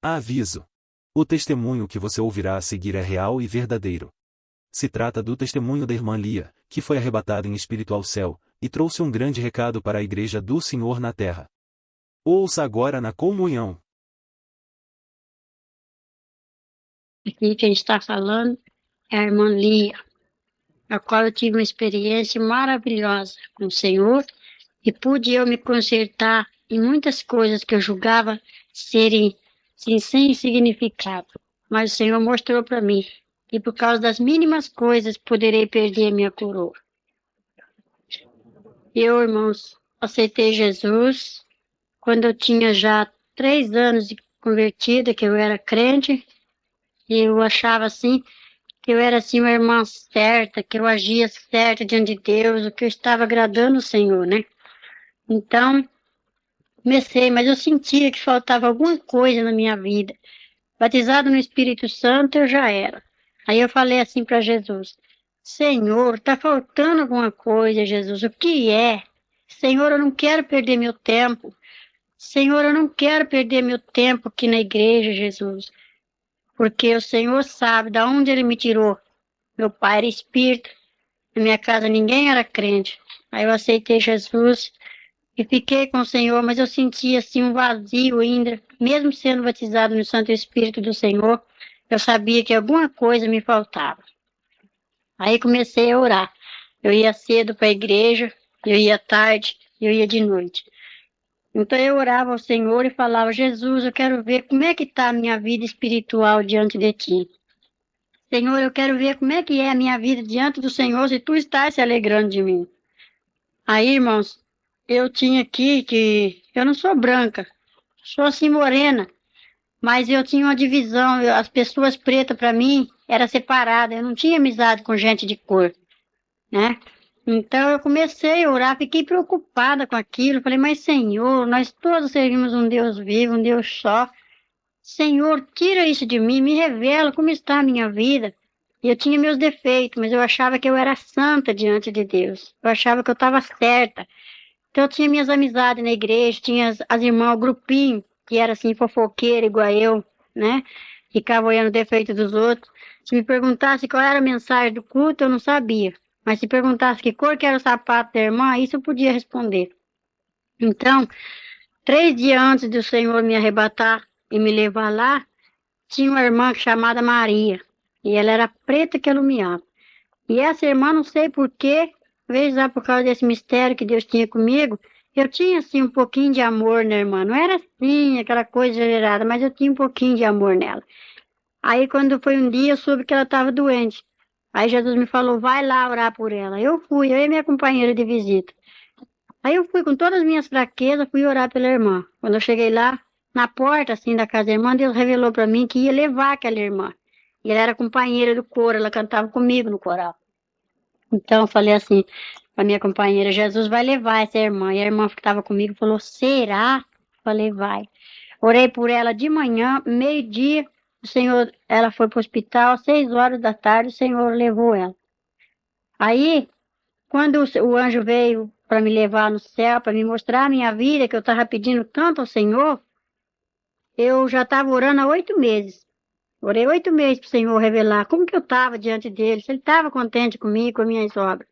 Aviso: o testemunho que você ouvirá a seguir é real e verdadeiro. Se trata do testemunho da irmã Lia, que foi arrebatada em espírito ao céu, e trouxe um grande recado para a Igreja do Senhor na terra. Ouça agora na comunhão. Aqui quem está falando é a irmã Lia, a qual eu tive uma experiência maravilhosa com o Senhor e pude eu me consertar em muitas coisas que eu julgava serem assim, sem significado. Mas o Senhor mostrou para mim que por causa das mínimas coisas poderei perder minha coroa. Eu, irmãos, aceitei Jesus quando eu tinha já 3 anos de convertida, que eu era crente, e eu achava assim que eu era assim uma irmã certa, que eu agia certa diante de Deus, o que eu estava agradando o Senhor, né? Então, comecei, mas eu sentia que faltava alguma coisa na minha vida. Batizado no Espírito Santo, eu já era. Aí eu falei assim para Jesus: Senhor, está faltando alguma coisa, Jesus, o que é? Senhor, eu não quero perder meu tempo. Senhor, eu não quero perder meu tempo aqui na igreja, Jesus, porque o Senhor sabe de onde Ele me tirou. Meu pai era espírita, na minha casa ninguém era crente. Aí eu aceitei Jesus e fiquei com o Senhor, mas eu sentia assim um vazio ainda, mesmo sendo batizado no Santo Espírito do Senhor, eu sabia que alguma coisa me faltava. Aí comecei a orar. Eu ia cedo para a igreja, eu ia tarde, eu ia de noite. Então eu orava ao Senhor e falava: Jesus, eu quero ver como é que está a minha vida espiritual diante de Ti. Senhor, eu quero ver como é que é a minha vida diante do Senhor, se Tu estás se alegrando de mim. Aí, irmãos, eu tinha aqui que eu não sou branca, sou assim morena, mas eu tinha uma divisão, as pessoas pretas para mim era separada, eu não tinha amizade com gente de cor, né? Então eu comecei a orar, fiquei preocupada com aquilo, falei: mas Senhor, nós todos servimos um Deus vivo, um Deus só. Senhor, tira isso de mim, me revela como está a minha vida. Eu tinha meus defeitos, mas eu achava que eu era santa diante de Deus. Eu achava que eu estava certa. Então eu tinha minhas amizades na igreja, tinha as irmãs, o grupinho, que era assim, fofoqueira igual eu, né? Ficava olhando o defeito dos outros. Se me perguntasse qual era a mensagem do culto, eu não sabia. Mas se perguntasse que cor que era o sapato da irmã, isso eu podia responder. Então, 3 dias antes do Senhor me arrebatar e me levar lá, tinha uma irmã chamada Maria. E ela era preta que alumiava. E essa irmã, não sei porquê, talvez lá por causa desse mistério que Deus tinha comigo, eu tinha assim um pouquinho de amor na irmã. Não era assim aquela coisa exagerada, mas eu tinha um pouquinho de amor nela. Aí quando foi um dia, eu soube que ela estava doente. Aí Jesus me falou: vai lá orar por ela. Eu fui, eu e minha companheira de visita. Aí eu fui com todas as minhas fraquezas, fui orar pela irmã. Quando eu cheguei lá, na porta assim da casa da irmã, Deus revelou para mim que ia levar aquela irmã. E ela era companheira do coro, ela cantava comigo no coral. Então eu falei assim para minha companheira: Jesus vai levar essa irmã. E a irmã que estava comigo falou: será? Falei: vai. Orei por ela de manhã, meio-dia, o Senhor, ela foi para o hospital, 6 horas da tarde, o Senhor levou ela. Aí, quando o anjo veio para me levar no céu, para me mostrar a minha vida, que eu estava pedindo tanto ao Senhor, eu já estava orando há 8 meses. Orei 8 meses para o Senhor revelar como que eu estava diante dele, se ele estava contente comigo, com as minhas obras.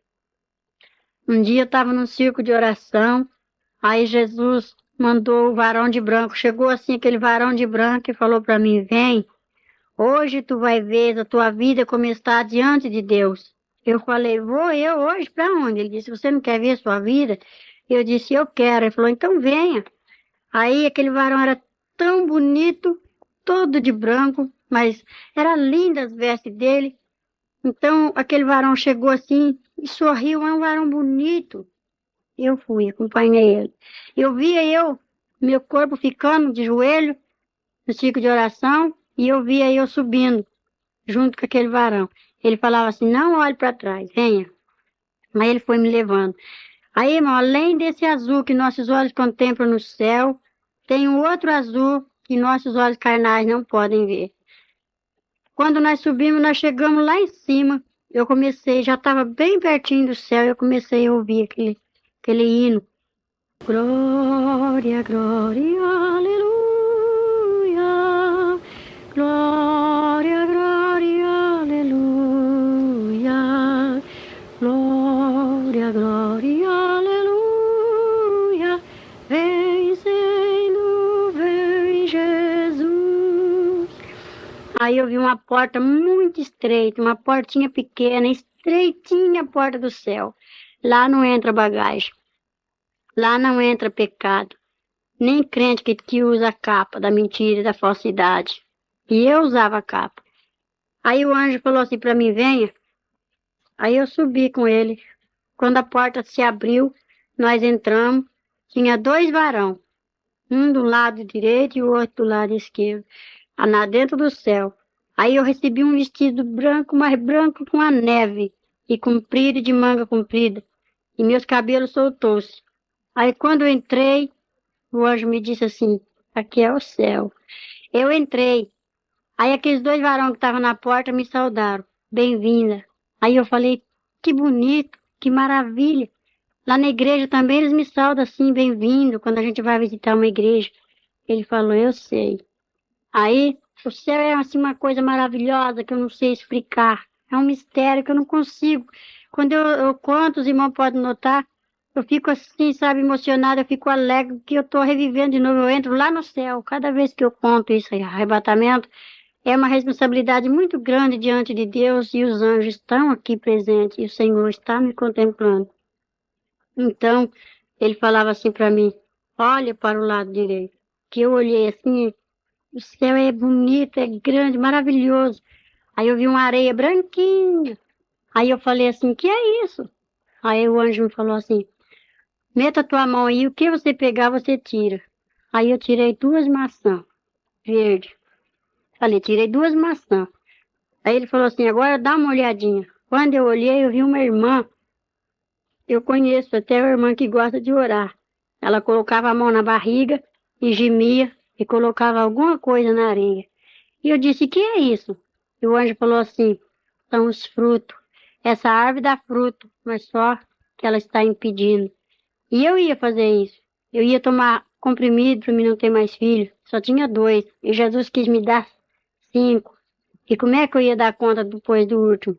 Um dia eu estava num círculo de oração, aí Jesus mandou o varão de branco, chegou assim aquele varão de branco e falou para mim: vem, hoje tu vai ver a tua vida como está diante de Deus. Eu falei: vou eu hoje para onde? Ele disse: você não quer ver a sua vida? Eu disse: eu quero. Ele falou: então venha. Aí aquele varão era tão bonito, todo de branco, mas era linda as vestes dele. Então aquele varão chegou assim e sorriu, é um varão bonito. Eu fui, acompanhei ele. Eu via meu corpo ficando de joelho no ciclo de oração, e eu via eu subindo junto com aquele varão. Ele falava assim: não olhe para trás, venha. Mas ele foi me levando. Aí, irmão, além desse azul que nossos olhos contemplam no céu, tem um outro azul que nossos olhos carnais não podem ver. Quando nós subimos, nós chegamos lá em cima. Eu comecei, já estava bem pertinho do céu, eu comecei a ouvir aquele hino. Glória, glória, aleluia. Aí eu vi uma porta muito estreita, uma portinha pequena, estreitinha a porta do céu. Lá não entra bagagem, lá não entra pecado, nem crente que usa a capa da mentira e da falsidade. E eu usava a capa. Aí o anjo falou assim para mim, venha. Aí eu subi com ele. Quando a porta se abriu, nós entramos. Tinha 2 varão, um do lado direito e o outro do lado esquerdo, dentro do céu. Aí eu recebi um vestido branco, mais branco com a neve, e comprido de manga comprida, e meus cabelos soltou-se. Aí quando eu entrei, o anjo me disse assim, aqui é o céu. Eu entrei. Aí aqueles 2 varões que estavam na porta me saudaram. Bem-vinda. Aí eu falei, que bonito, que maravilha. Lá na igreja também eles me saudam assim, bem-vindo, quando a gente vai visitar uma igreja. Ele falou, eu sei. Aí o céu é assim uma coisa maravilhosa que eu não sei explicar. É um mistério que eu não consigo. Quando eu conto, os irmãos podem notar, eu fico assim, sabe, emocionada, eu fico alegre, que eu estou revivendo de novo, eu entro lá no céu. Cada vez que eu conto isso, arrebatamento, é uma responsabilidade muito grande diante de Deus e os anjos estão aqui presentes e o Senhor está me contemplando. Então, ele falava assim para mim, olha para o lado direito. Que eu olhei assim, o céu é bonito, é grande, maravilhoso. Aí eu vi uma areia branquinha. Aí eu falei assim, que é isso? Aí o anjo me falou assim, meta a tua mão aí, o que você pegar, você tira. Aí eu tirei 2 maçãs verdes. Falei, tirei 2 maçãs. Aí ele falou assim, agora dá uma olhadinha. Quando eu olhei, eu vi uma irmã. Eu conheço até uma irmã que gosta de orar. Ela colocava a mão na barriga e gemia e colocava alguma coisa na areia. E eu disse, que é isso? E o anjo falou assim, são os frutos. Essa árvore dá fruto, mas só que ela está impedindo. E eu ia fazer isso. Eu ia tomar comprimido para mim não ter mais filho. Só tinha 2. E Jesus quis me dar 5. E como é que eu ia dar conta depois do último?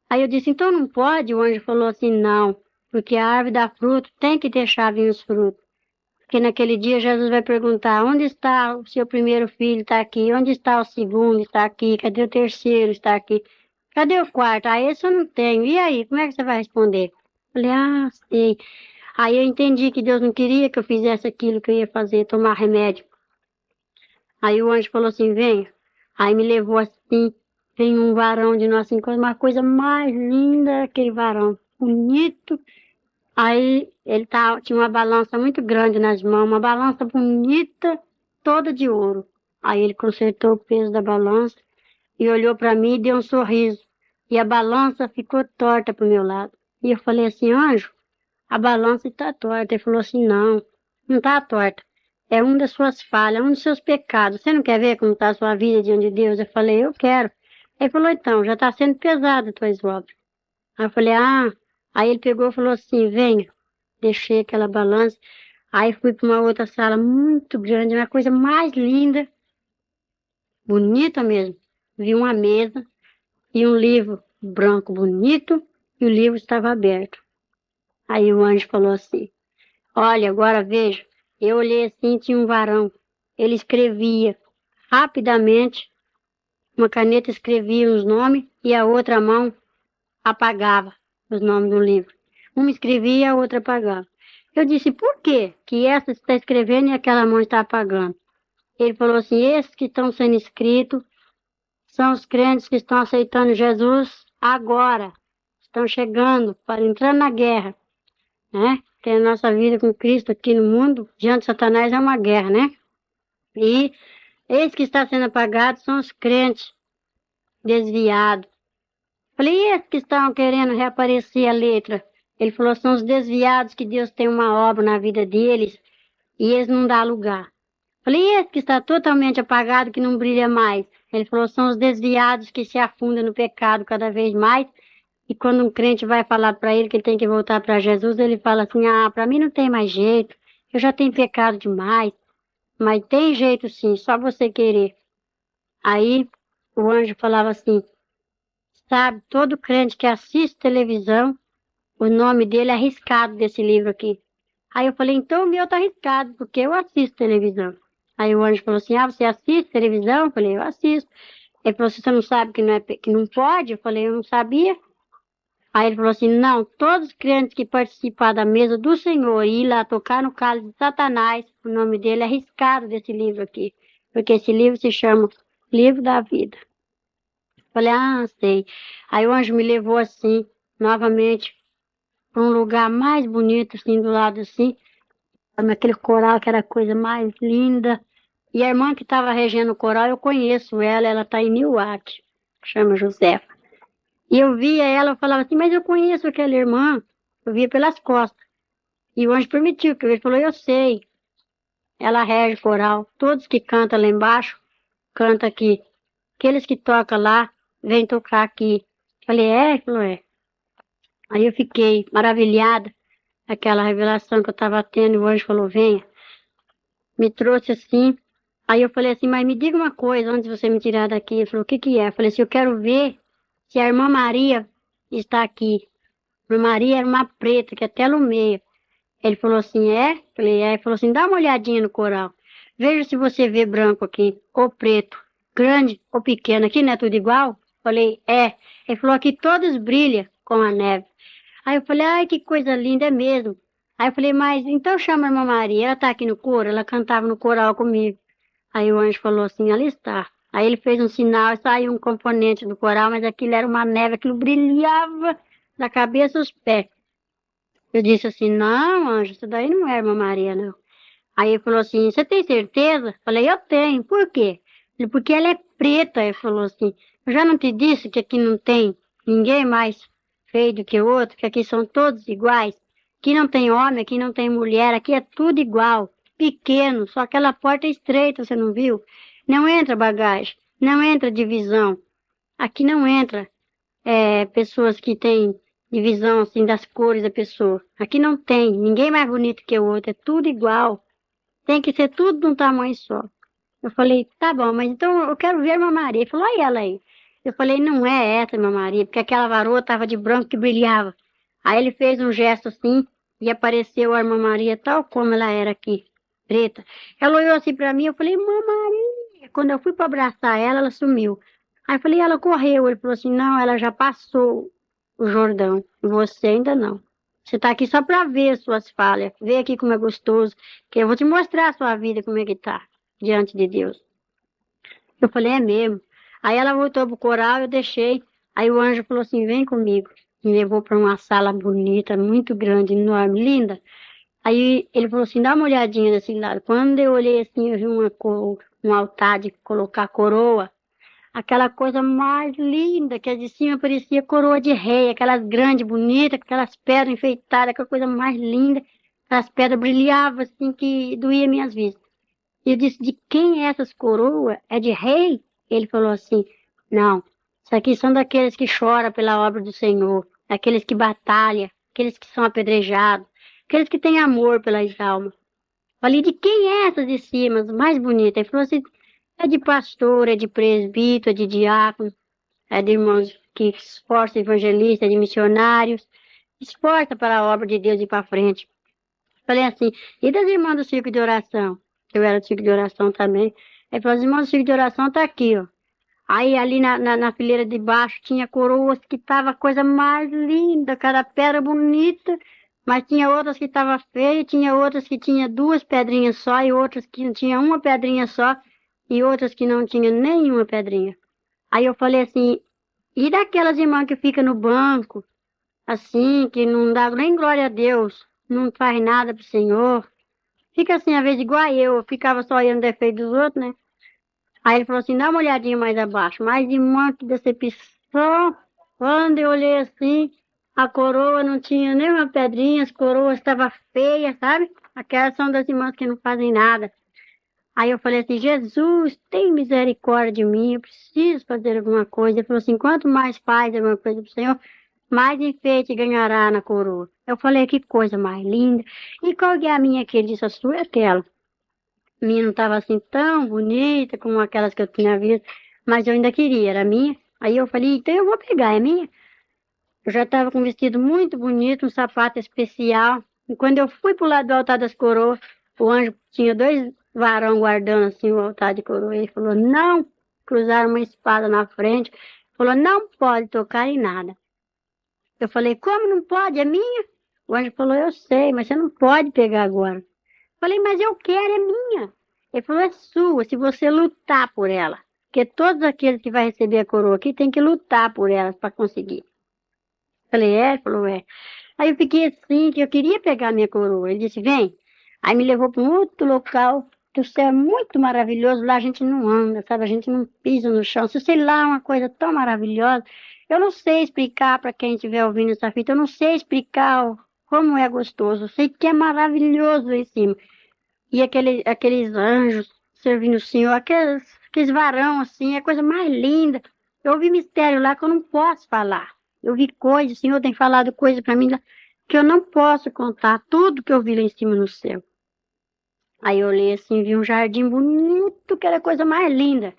Aí eu disse, então não pode? O anjo falou assim, não, porque a árvore dá fruto, tem que deixar vir os frutos. Porque naquele dia Jesus vai perguntar, onde está o seu primeiro filho? Está aqui. Onde está o segundo? Está aqui. Cadê o terceiro? Está aqui. Cadê o quarto? Ah, esse eu não tenho. E aí, como é que você vai responder? Falei, ah, sei. Aí eu entendi que Deus não queria que eu fizesse aquilo que eu ia fazer, tomar remédio. Aí o anjo falou assim, venha. Aí me levou assim, tem um varão de nós, assim, uma coisa mais linda, aquele varão, bonito. Aí ele tinha uma balança muito grande nas mãos, uma balança bonita, toda de ouro. Aí ele consertou o peso da balança e olhou para mim e deu um sorriso. E a balança ficou torta para o meu lado. E eu falei assim, anjo, a balança está torta. Ele falou assim, não, não está torta. É uma das suas falhas, um dos seus pecados. Você não quer ver como está a sua vida diante de Deus? Eu falei, eu quero. Ele falou, então, já está sendo pesado as tuas obras. Aí eu falei, ah. Aí ele pegou e falou assim, venha. Deixei aquela balança. Aí fui para uma outra sala muito grande, uma coisa mais linda, bonita mesmo. Vi uma mesa e um livro branco bonito e o livro estava aberto. Aí o anjo falou assim, olha, agora veja. Eu olhei assim, tinha um varão. Ele escrevia rapidamente, uma caneta escrevia os nomes e a outra mão apagava os nomes do livro. Uma escrevia e a outra apagava. Eu disse, por quê que essa está escrevendo e aquela mão está apagando? Ele falou assim, esses que estão sendo escritos são os crentes que estão aceitando Jesus agora. Estão chegando, entrando na guerra, né? Porque a nossa vida com Cristo aqui no mundo, diante de Satanás, é uma guerra, né? E esse que está sendo apagado são os crentes desviados. Falei, e esses que estão querendo reaparecer a letra? Ele falou, são os desviados que Deus tem uma obra na vida deles e eles não dão lugar. Falei, e esse que está totalmente apagado, que não brilha mais? Ele falou, são os desviados que se afundam no pecado cada vez mais. E quando um crente vai falar para ele que ele tem que voltar para Jesus, ele fala assim, ah, para mim não tem mais jeito, eu já tenho pecado demais. Mas tem jeito sim, só você querer. Aí o anjo falava assim, sabe, todo crente que assiste televisão, o nome dele é arriscado desse livro aqui. Aí eu falei, então o meu tá arriscado, porque eu assisto televisão. Aí o anjo falou assim, ah, você assiste televisão? Eu falei, eu assisto. Ele falou assim, você não sabe que que não pode? Eu falei, eu não sabia. Aí ele falou assim, não, todos os crentes que participar da mesa do Senhor e ir lá tocar no cálice de Satanás, o nome dele é riscado desse livro aqui, porque esse livro se chama Livro da Vida. Falei, ah, sei. Aí o anjo me levou assim, novamente, para um lugar mais bonito, assim, do lado assim, aquele coral que era a coisa mais linda. E a irmã que estava regendo o coral, eu conheço ela, ela está em Newark, chama Josefa. E eu via ela, eu falava assim, mas eu conheço aquela irmã. Eu via pelas costas. E o anjo permitiu, que ele falou, eu sei. Ela rege coral. Todos que cantam lá embaixo, cantam aqui. Aqueles que tocam lá, vêm tocar aqui. Falei, é? Ele falou, é. Aí eu fiquei maravilhada, aquela revelação que eu estava tendo, e o anjo falou, venha. Me trouxe assim. Aí eu falei assim, mas me diga uma coisa antes de você me tirar daqui. Ele falou, o que que é? Eu falei assim, eu quero ver se a irmã Maria está aqui. A irmã Maria era uma preta, que até no meio. Ele falou assim, é? Falei, é. Ele falou assim, dá uma olhadinha no coral. Veja se você vê branco aqui, ou preto, grande ou pequeno. Aqui não é tudo igual? Falei, é. Ele falou, aqui todos brilham com a neve. Aí eu falei, ai, que coisa linda, é mesmo. Aí eu falei, mas então chama a irmã Maria, ela tá aqui no coro? Ela cantava no coral comigo. Aí o anjo falou assim, ali está. Aí ele fez um sinal e saiu um componente do coral, mas aquilo era uma neve, aquilo brilhava da cabeça aos pés. Eu disse assim, não, anjo, isso daí não é irmã Maria, não. Aí ele falou assim, você tem certeza? Falei, eu tenho. Por quê? Ele, porque ela é preta. Ele falou assim, eu já não te disse que aqui não tem ninguém mais feio do que o outro, que aqui são todos iguais. Aqui não tem homem, aqui não tem mulher, aqui é tudo igual. Pequeno, só aquela porta é estreita, você não viu? Não entra bagagem, não entra divisão. Aqui não entra pessoas que têm divisão assim das cores da pessoa. Aqui não tem, ninguém mais bonito que o outro, é tudo igual. Tem que ser tudo de um tamanho só. Eu falei, tá bom, mas então eu quero ver a irmã Maria. Ele falou, olha ela aí. Eu falei, não é essa, irmã Maria, porque aquela varoa estava de branco que brilhava. Aí ele fez um gesto assim e apareceu a irmã Maria tal como ela era aqui, preta. Ela olhou assim para mim, eu falei, irmã Maria. Quando eu fui para abraçar ela, ela sumiu. Aí eu falei, ela correu. Ele falou assim, não, ela já passou o Jordão, você ainda não. Você está aqui só para ver suas falhas, ver aqui como é gostoso, que eu vou te mostrar a sua vida, como é que tá diante de Deus. Eu falei, é mesmo. Aí ela voltou pro coral, eu deixei. Aí o anjo falou assim, vem comigo. Me levou para uma sala bonita, muito grande, enorme, linda. Aí ele falou assim, dá uma olhadinha desse lado. Quando eu olhei assim, eu vi um altar de colocar coroa. Aquela coisa mais linda, que a de cima parecia coroa de rei, aquelas grandes, bonitas, aquelas pedras enfeitadas, aquela coisa mais linda. As pedras brilhavam assim que doía minhas vistas. E eu disse, de quem é essas coroas? É de rei? Ele falou assim, não, isso aqui são daqueles que choram pela obra do Senhor, daqueles que batalham, aqueles que são apedrejados, aqueles que têm amor pelas almas. Falei, de quem é essas de cima, as mais bonitas? Ele falou assim, é de pastor, é de presbítero, é de diácono, é de irmãos que esforçam evangelistas, é de missionários, esforça para a obra de Deus ir para frente. Falei assim, e das irmãs do círculo de oração? Eu era do círculo de oração também. Ele falou, as irmãs do círculo de oração tá aqui, ó. Aí ali na fileira de baixo tinha coroas que tava a coisa mais linda, cada pedra bonita, mas tinha outras que tava feia, tinha outras que tinha duas pedrinhas só, e outras que tinha uma pedrinha só, e outras que não tinha nenhuma pedrinha. Aí eu falei assim, e daquelas irmãs que ficam no banco, assim, que não dá nem glória a Deus, não faz nada pro Senhor? Fica assim, às vezes, igual eu ficava só olhando o defeito dos outros, né? Aí ele falou assim, dá uma olhadinha mais abaixo. Mas de que decepção. Quando eu olhei assim, a coroa não tinha nenhuma pedrinha, as coroas estavam feias, sabe? Aquelas são das irmãs que não fazem nada. Aí eu falei assim, Jesus, tem misericórdia de mim, eu preciso fazer alguma coisa. Ele falou assim, quanto mais faz alguma coisa pro Senhor, mais enfeite ganhará na coroa. Eu falei, que coisa mais linda. E qual que é a minha que ele disse, a sua é aquela. A minha não estava assim tão bonita como aquelas que eu tinha visto, mas eu ainda queria, era minha. Aí eu falei, então eu vou pegar, é minha. Eu já estava com um vestido muito bonito, um sapato especial. E quando eu fui pro lado do altar das coroas, o anjo tinha dois varão guardando assim o altar de coroa. Ele falou, não. cruzaram uma espada na frente, falou, não pode tocar em nada. Eu falei, como não pode? É minha? O anjo falou, eu sei, mas você não pode pegar agora. Falei, mas eu quero, é minha. Ele falou, é sua, se você lutar por ela. Porque todos aqueles que vai receber a coroa aqui tem que lutar por elas para conseguir. Falei, é? Ele falou, é. Aí eu fiquei assim, que eu queria pegar a minha coroa. Ele disse, vem. Aí me levou para um outro local, que o céu é muito maravilhoso. Lá a gente não anda, sabe? A gente não pisa no chão. Se sei lá, uma coisa tão maravilhosa. Eu não sei explicar para quem estiver ouvindo essa fita, eu não sei explicar como é gostoso. Eu sei que é maravilhoso lá em cima. E aqueles anjos servindo o Senhor, aqueles varão assim, é a coisa mais linda. Eu ouvi mistério lá que eu não posso falar. Eu vi coisas, o Senhor tem falado coisas para mim lá que eu não posso contar, tudo que eu vi lá em cima no céu. Aí eu olhei assim, vi um jardim bonito, que era a coisa mais linda.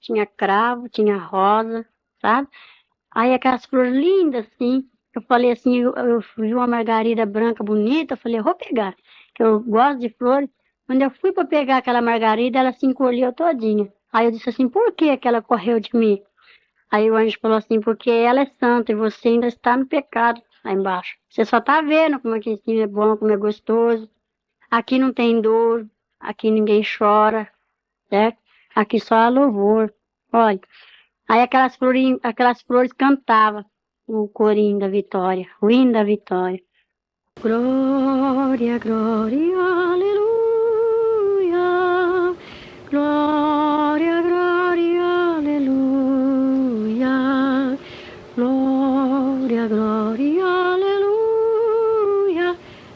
Tinha cravo, tinha rosa, sabe? Aí aquelas flores lindas assim. Eu falei assim, eu vi uma margarida branca bonita, eu falei, eu vou pegar, que eu gosto de flores. Quando eu fui para pegar aquela margarida, ela se encolheu todinha. Aí eu disse assim, por que que ela correu de mim? Aí o anjo falou assim, porque ela é santa e você ainda está no pecado lá embaixo. Você só está vendo como aqui em cima é bom, como é gostoso. Aqui não tem dor, aqui ninguém chora, certo? Aqui só há louvor. Olha, aí aquelas flores cantavam o corinho da vitória, o hino da vitória. Glória, glória, aleluia. Glória, glória, aleluia. Glória, glória, aleluia.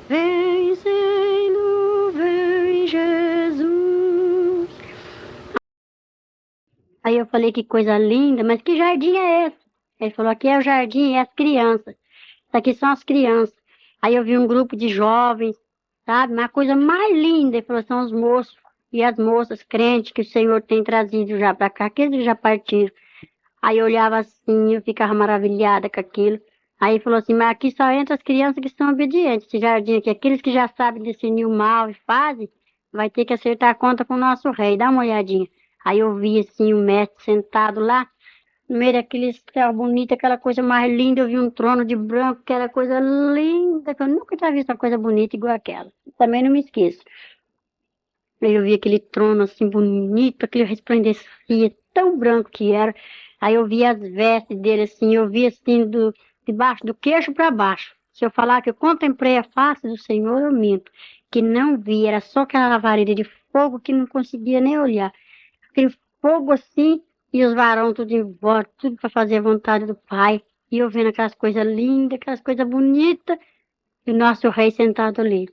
Vencendo, vem Jesus. Aí eu falei, que coisa linda, mas que jardim é esse? Ele falou, aqui é o jardim, é as crianças. Isso aqui são as crianças. Aí eu vi um grupo de jovens, sabe? Uma coisa mais linda. Ele falou, são os moços e as moças crentes que o Senhor tem trazido já para cá, aqueles que já partiram. Aí eu olhava assim, eu ficava maravilhada com aquilo. Aí ele falou assim, mas aqui só entra as crianças que são obedientes. Esse jardim aqui, aqueles que já sabem discernir o mal e fazem, vai ter que acertar a conta com o nosso rei. Dá uma olhadinha. Aí eu vi assim o mestre sentado lá, no meio daquele céu bonito, aquela coisa mais linda. Eu vi um trono de branco, que era coisa linda, que eu nunca tinha visto uma coisa bonita igual aquela. Também não me esqueço. Aí eu vi aquele trono assim bonito, aquele resplandecia, tão branco que era. Aí eu vi as vestes dele assim, eu vi assim debaixo do queixo para baixo. Se eu falar que eu contemplei a face do Senhor, eu minto. Que não vi, era só aquela lavareda de fogo que não conseguia nem olhar. Aquele fogo assim, e os varões tudo em volta, tudo para fazer a vontade do Pai. E eu vendo aquelas coisas lindas, aquelas coisas bonitas, e o nosso rei sentado ali.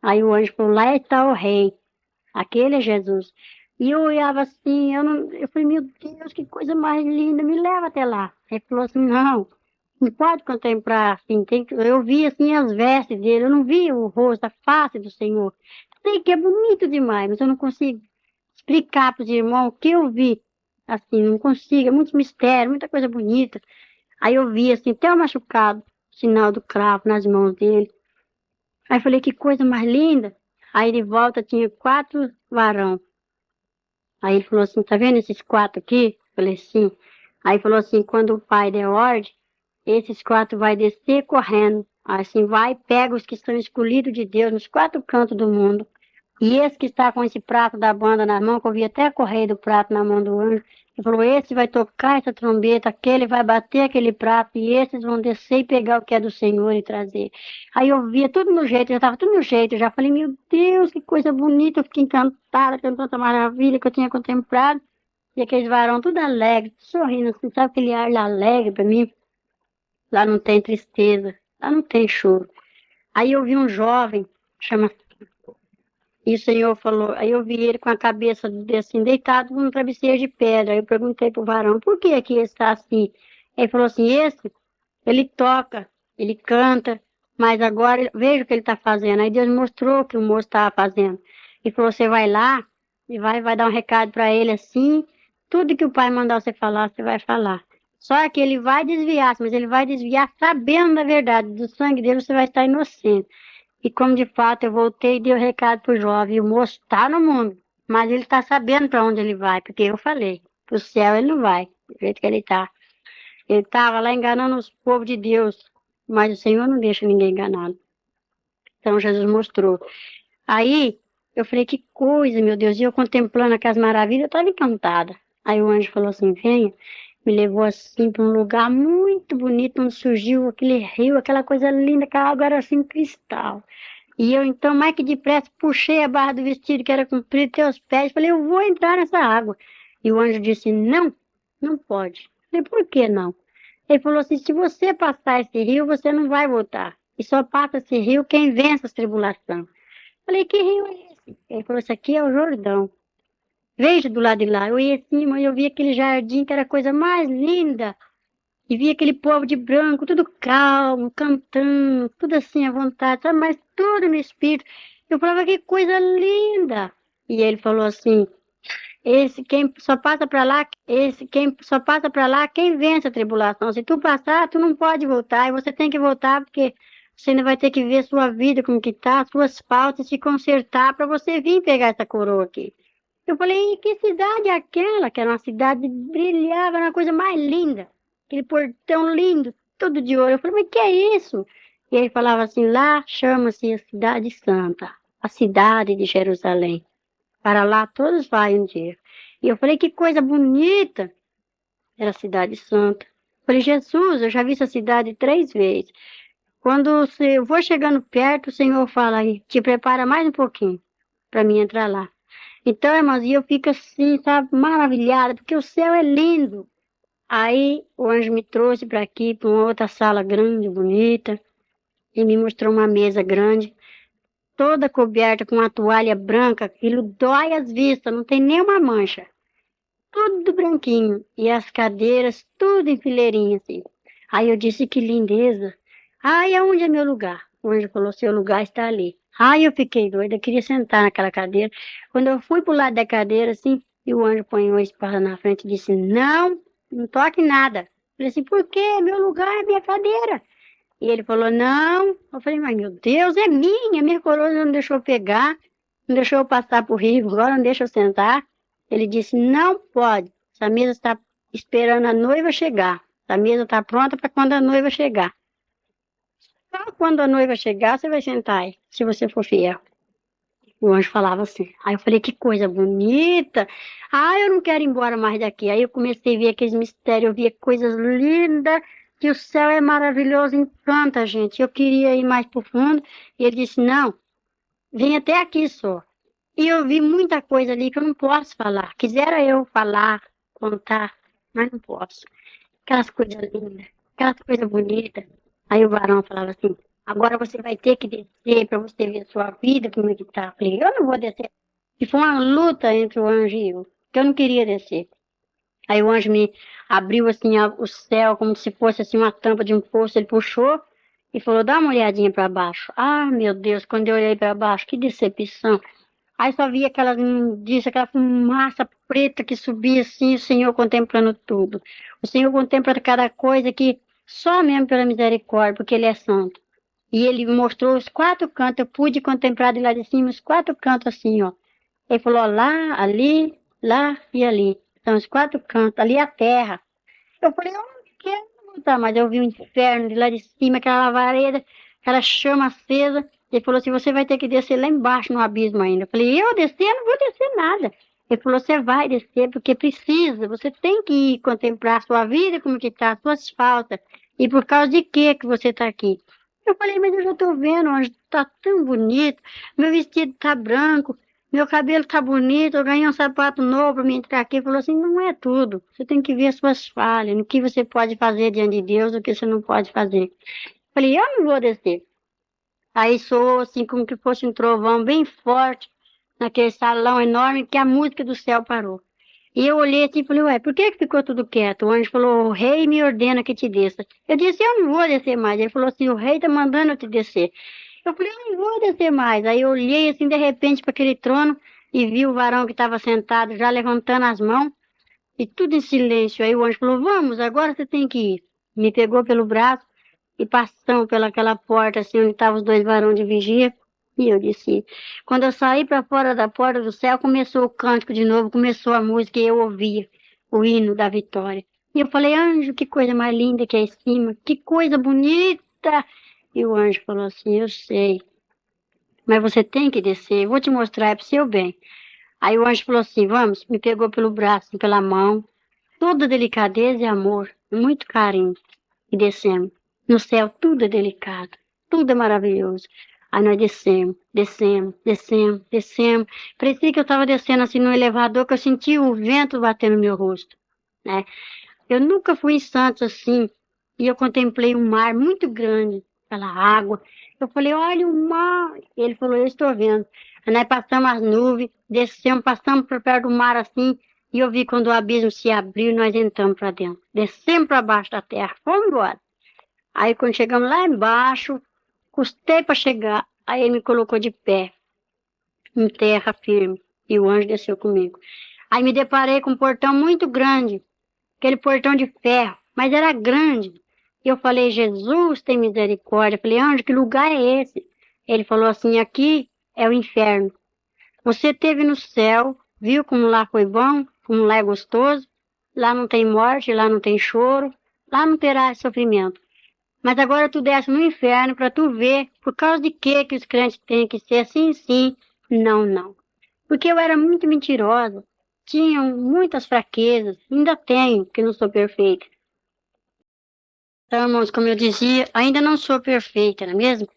Aí o anjo falou, lá está o rei. Aquele é Jesus. E eu olhava assim, eu falei, meu Deus, que coisa mais linda, me leva até lá. Ele falou assim, não, não pode contemplar assim, eu vi assim as vestes dele, eu não vi o rosto, a face do Senhor. Sei que é bonito demais, mas eu não consigo explicar para os irmãos o que eu vi. Assim, não consigo, é muito mistério, muita coisa bonita. Aí eu vi assim, até o machucado, o sinal do cravo nas mãos dele. Aí eu falei, que coisa mais linda. Aí de volta tinha 4 varão. Aí ele falou assim, tá vendo esses 4 aqui? Eu falei, sim. Aí falou assim, quando o pai der ordem, esses 4 vai descer correndo. Assim, vai, pega os que estão escolhidos de Deus nos 4 cantos do mundo. E esse que está com esse prato da banda na mão, que eu vi até a correia do prato na mão do anjo, ele falou, esse vai tocar essa trombeta, aquele vai bater aquele prato, e esses vão descer e pegar o que é do Senhor e trazer. Aí eu via tudo no jeito, já estava tudo no jeito, eu já falei, meu Deus, que coisa bonita, eu fiquei encantada com tanta maravilha que eu tinha contemplado. E aqueles varão tudo alegre, sorrindo, assim, sabe aquele ar lá alegre para mim? Lá não tem tristeza, lá não tem choro. Aí eu vi um jovem, chama. E o Senhor falou, aí eu vi ele com a cabeça assim, deitado num travesseiro de pedra. Aí eu perguntei pro varão, por que aqui está assim? Ele falou assim, esse, ele toca, ele canta, mas agora veja o que ele está fazendo. Aí Deus mostrou o que o moço estava fazendo. Ele falou, você vai lá e vai dar um recado para ele assim, tudo que o pai mandar você falar, você vai falar. Só que ele vai desviar, mas ele vai desviar sabendo da verdade, do sangue dele você vai estar inocente. E como de fato eu voltei e dei o recado pro jovem, e o moço está no mundo, mas ele está sabendo para onde ele vai, porque eu falei. Pro céu ele não vai, do jeito que ele tá. Ele estava lá enganando os povos de Deus, mas o Senhor não deixa ninguém enganado. Então Jesus mostrou. Aí eu falei, que coisa, meu Deus, e eu contemplando aquelas maravilhas, eu estava encantada. Aí o anjo falou assim, venha, me levou assim para um lugar muito bonito, onde surgiu aquele rio, aquela coisa linda, que a água era assim cristal. E eu então, mais que depressa, puxei a barra do vestido que era comprido até os pés, falei, eu vou entrar nessa água. E o anjo disse, não, não pode. Eu falei, por que não? Ele falou assim, se você passar esse rio, você não vai voltar. E só passa esse rio quem vence as tribulações. Falei, que rio é esse? Ele falou, isso aqui é o Jordão. Veja do lado de lá. Eu ia assim, mas eu vi aquele jardim que era a coisa mais linda. E vi aquele povo de branco, tudo calmo, cantando, tudo assim à vontade, sabe? Mas tudo no espírito. Eu falava, que coisa linda. E ele falou assim, esse quem só passa para lá, esse quem só passa para lá, quem vence a tribulação. Se tu passar, tu não pode voltar, e você tem que voltar porque você ainda vai ter que ver sua vida como que tá, suas faltas, se consertar para você vir pegar essa coroa aqui. Eu falei, e que cidade é aquela? Que era uma cidade que brilhava, era uma coisa mais linda. Aquele portão lindo, todo de ouro. Eu falei, mas que é isso? E ele falava assim, lá chama-se a Cidade Santa, a cidade de Jerusalém. Para lá todos vai um dia. E eu falei, que coisa bonita. Era a Cidade Santa. Eu falei, Jesus, eu já vi essa cidade 3 vezes. Quando eu vou chegando perto, o Senhor fala aí, te prepara mais um pouquinho para mim entrar lá. Então, irmãos, e eu fico assim, sabe, maravilhada, porque o céu é lindo. Aí o anjo me trouxe para aqui, para uma outra sala grande, bonita, e me mostrou uma mesa grande, toda coberta com uma toalha branca, aquilo dói as vistas, não tem nenhuma mancha. Tudo branquinho, e as cadeiras, tudo em fileirinha, assim. Aí eu disse, que lindeza. Ai, aonde é meu lugar? O anjo falou, seu lugar está ali. Ai, eu fiquei doida, eu queria sentar naquela cadeira. Quando eu fui pro lado da cadeira, assim, e o anjo põe uma espada na frente e disse, não, não toque nada. Eu falei assim, por quê? Meu lugar é minha cadeira. E ele falou, não. Eu falei, mas meu Deus, é minha coroa não deixou eu pegar, não deixou eu passar por rio, agora não deixa eu sentar. Ele disse, não pode, essa mesa está esperando a noiva chegar. Essa mesa está pronta para quando a noiva chegar. Só quando a noiva chegar, você vai sentar aí, se você for fiel. O anjo falava assim. Aí eu falei, que coisa bonita. Ah, eu não quero ir embora mais daqui. Aí eu comecei a ver aqueles mistérios, eu via coisas lindas, que o céu é maravilhoso, encanta, gente. Eu queria ir mais pro fundo. E ele disse, não, vem até aqui só. E eu vi muita coisa ali que eu não posso falar. Quisera eu falar, contar, mas não posso. Aquelas coisas lindas, aquelas coisas bonitas. Aí o varão falava assim, agora você vai ter que descer para você ver a sua vida, como é que tá. Eu falei, eu não vou descer. E foi uma luta entre o anjo e eu, que eu não queria descer. Aí o anjo me abriu assim o céu, como se fosse assim uma tampa de um poço, ele puxou e falou, dá uma olhadinha para baixo. Ah, meu Deus, quando eu olhei para baixo, que decepção. Aí só via aquela, disse, aquela fumaça preta que subia assim, o Senhor contemplando tudo. O Senhor contempla cada coisa que só mesmo pela misericórdia, porque Ele é santo. E Ele mostrou os 4 cantos, eu pude contemplar de lá de cima os 4 cantos assim, ó. Ele falou, ó, lá, ali, lá e ali. São os 4 cantos, ali é a terra. Eu falei, eu não quero voltar, mas eu vi o inferno de lá de cima, aquela lavareda, aquela chama acesa. Ele falou assim, você vai ter que descer lá embaixo no abismo ainda. Eu falei, eu descer? Eu não vou descer nada. Ele falou, você vai descer porque precisa, você tem que ir contemplar a sua vida, como que está, as suas faltas. E por causa de que você está aqui? Eu falei, mas eu já estou vendo, anjo, está tão bonito, meu vestido está branco, meu cabelo tá bonito, eu ganhei um sapato novo para me entrar aqui. Ele falou assim, não é tudo. Você tem que ver as suas falhas, no que você pode fazer diante de Deus, o que você não pode fazer. Falei, eu não vou descer. Aí soou assim como que fosse um trovão bem forte, naquele salão enorme, que a música do céu parou. E eu olhei assim e falei, ué, por que ficou tudo quieto? O anjo falou, o rei me ordena que te desça. Eu disse, eu não vou descer mais. Ele falou assim, o rei está mandando eu te descer. Eu falei, eu não vou descer mais. Aí eu olhei assim de repente para aquele trono e vi o varão que estava sentado já levantando as mãos e tudo em silêncio. Aí o anjo falou, vamos, agora você tem que ir. Me pegou pelo braço e passamos pelaquela porta assim onde estavam os 2 varões de vigia. E eu disse, quando eu saí para fora da porta do céu, começou o cântico de novo, começou a música e eu ouvia. o hino da vitória. E eu falei, anjo, que coisa mais linda que é em cima, que coisa bonita. E o anjo falou assim, eu sei, mas você tem que descer, eu vou te mostrar, é pro seu bem. Aí o anjo falou assim, vamos, me pegou pelo braço, pela mão, toda delicadeza e amor, muito carinho. E descemos. No céu tudo é delicado, tudo é maravilhoso. Aí nós descemos, descemos, descemos, descemos. Parecia que eu estava descendo assim no elevador, que eu senti o vento batendo no meu rosto, né? Eu nunca fui em Santos assim, e eu contemplei um mar muito grande, aquela água. Eu falei, olha o mar. Ele falou, eu estou vendo. Aí nós passamos as nuvens, descemos, passamos por perto do mar assim, e eu vi quando o abismo se abriu, nós entramos para dentro. Descemos para baixo da terra, fomos embora. Aí quando chegamos lá embaixo, custei para chegar, aí ele me colocou de pé, em terra firme, e o anjo desceu comigo. Aí me deparei com um portão muito grande, aquele portão de ferro, mas era grande. E eu falei, Jesus, tem misericórdia. Eu falei, anjo, que lugar é esse? Ele falou assim, aqui é o inferno. Você esteve no céu, viu como lá foi bom, como lá é gostoso, lá não tem morte, lá não tem choro, lá não terá sofrimento. Mas agora tu desce no inferno para tu ver por causa de que os crentes têm que ser assim, sim, não, não. Porque eu era muito mentirosa, tinha muitas fraquezas, ainda tenho, que não sou perfeita. Então, irmãos, como eu dizia, ainda não sou perfeita, não é mesmo?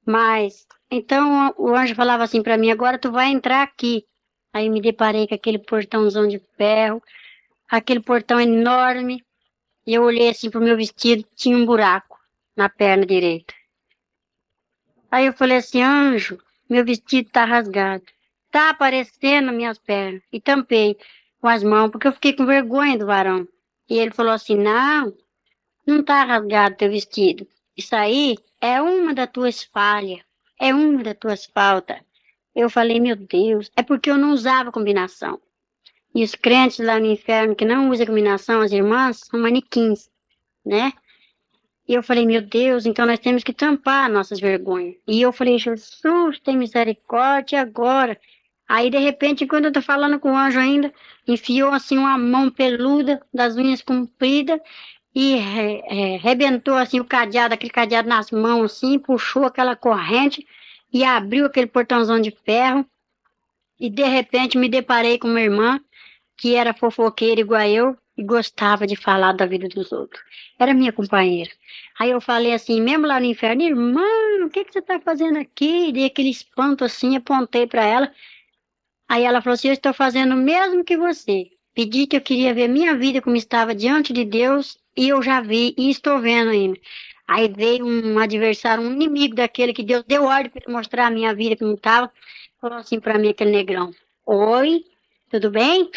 Mas, então o anjo falava assim para mim, agora tu vai entrar aqui. Aí me deparei com aquele portãozão de ferro, aquele portão enorme, e eu olhei assim pro meu vestido, tinha um buraco na perna direita. Aí eu falei assim, anjo, meu vestido tá rasgado. Tá aparecendo minhas pernas. E tampei com as mãos, porque eu fiquei com vergonha do varão. E ele falou assim, não, não tá rasgado teu vestido. Isso aí é uma das tuas falhas. É uma das tuas faltas. Eu falei, meu Deus, é porque eu não usava combinação. E os crentes lá no inferno que não usam combinação, as irmãs, são manequins, né? E eu falei, meu Deus, então nós temos que tampar nossas vergonhas. E eu falei, Jesus, tem misericórdia agora. Aí, de repente, quando eu tô falando com o anjo ainda, enfiou assim uma mão peluda, das unhas compridas, e rebentou assim o cadeado, aquele cadeado nas mãos, assim, puxou aquela corrente e abriu aquele portãozão de ferro. E de repente me deparei com uma irmã que era fofoqueira igual eu e gostava de falar da vida dos outros. Era minha companheira. Aí eu falei assim, mesmo lá no inferno, irmã, o que você está fazendo aqui? Dei aquele espanto assim, apontei para ela. Aí ela falou assim, eu estou fazendo o mesmo que você. Pedi que eu queria ver minha vida como estava diante de Deus e eu já vi e estou vendo ainda. Aí veio um adversário, um inimigo daquele que Deus deu ordem para mostrar a minha vida como estava. Falou assim para mim, aquele negrão, oi, tudo bem?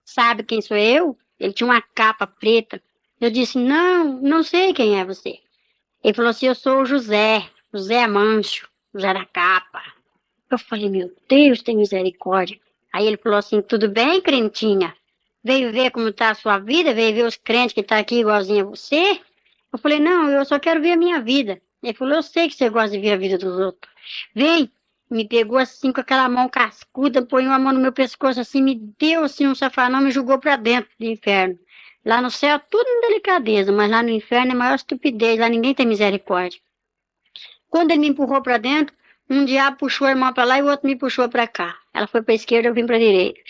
Sabe quem sou eu? Ele tinha uma capa preta. Eu disse, não, não sei quem é você. Ele falou assim, eu sou o José, José Mancho, José da capa. Eu falei, meu Deus, tem misericórdia. Aí ele falou assim, tudo bem, crentinha? Veio ver como está a sua vida? Veio ver os crentes que estão aqui igualzinho a você? Eu falei, não, eu só quero ver a minha vida. Ele falou, eu sei que você gosta de ver a vida dos outros. Vem, me pegou assim com aquela mão cascuda, põe uma mão no meu pescoço assim, me deu assim um safanão, me jogou para dentro do inferno. Lá no céu tudo em delicadeza, mas lá no inferno é maior estupidez, lá ninguém tem misericórdia. Quando ele me empurrou para dentro, um diabo puxou a irmã para lá e o outro me puxou para cá. Ela foi para a esquerda, eu vim para a direita.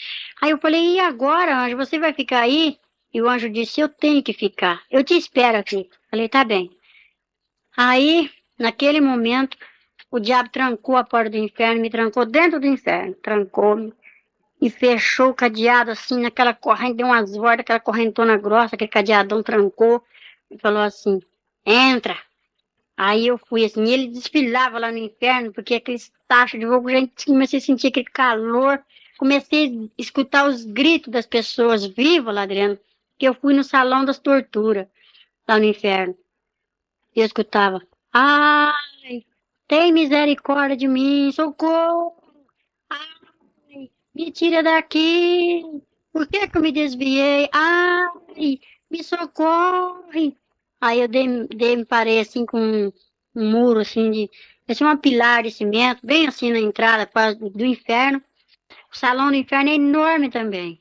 Aí eu falei, e agora, anjo, você vai ficar aí? E o anjo disse, eu tenho que ficar, eu te espero aqui. Falei, tá bem. Aí, naquele momento, o diabo trancou a porta do inferno, me trancou dentro do inferno, trancou-me e fechou o cadeado assim, naquela corrente, deu umas voltas, aquela correntona grossa, aquele cadeadão trancou e falou assim, entra. Aí eu fui assim, e ele desfilava lá no inferno, porque aqueles tachos de fogo, gente, comecei a sentir aquele calor, comecei a escutar os gritos das pessoas vivas lá dentro, que eu fui no salão das torturas, lá no inferno. E eu escutava, ai, tem misericórdia de mim, socorro, ai, me tira daqui, por que eu me desviei? Ai, me socorre. Aí eu me parei assim com um muro assim de, assim uma pilar de cimento, bem assim na entrada quase do inferno. O salão do inferno é enorme também.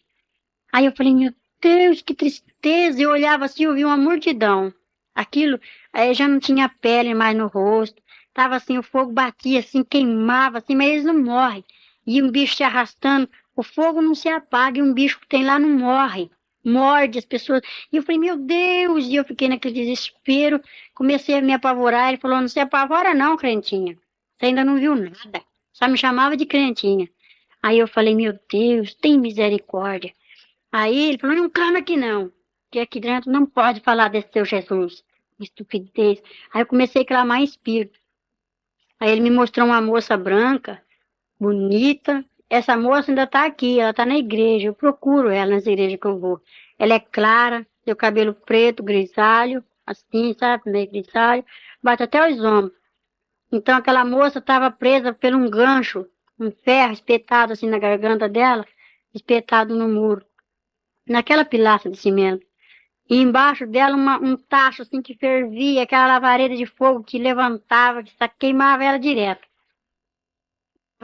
Aí eu falei, meu Deus, que tristeza. Eu olhava assim, eu vi uma multidão. Aquilo, aí já não tinha pele mais no rosto. Tava assim, o fogo batia assim, queimava assim, mas eles não morrem. E um bicho se arrastando, o fogo não se apaga e um bicho que tem lá não morre. Morde as pessoas. E eu falei, meu Deus! E eu fiquei naquele desespero, comecei a me apavorar. Ele falou, não se apavora não, crentinha. Você ainda não viu nada. Só me chamava de crentinha. Aí eu falei, meu Deus, tem misericórdia. Aí ele falou, não clama aqui não, que aqui dentro não pode falar desse teu Jesus. Estupidez. Aí eu comecei a clamar em espírito. Aí ele me mostrou uma moça branca, bonita. Essa moça ainda está aqui, ela está na igreja. Eu procuro ela nas igrejas que eu vou. Ela é clara, seu cabelo preto, grisalho, assim, sabe, meio grisalho, bate até os ombros. Então aquela moça estava presa por um gancho, um ferro espetado assim na garganta dela, espetado no muro, naquela pilastra de cimento. E embaixo dela um tacho assim que fervia, aquela lavareda de fogo que levantava, que queimava ela direto.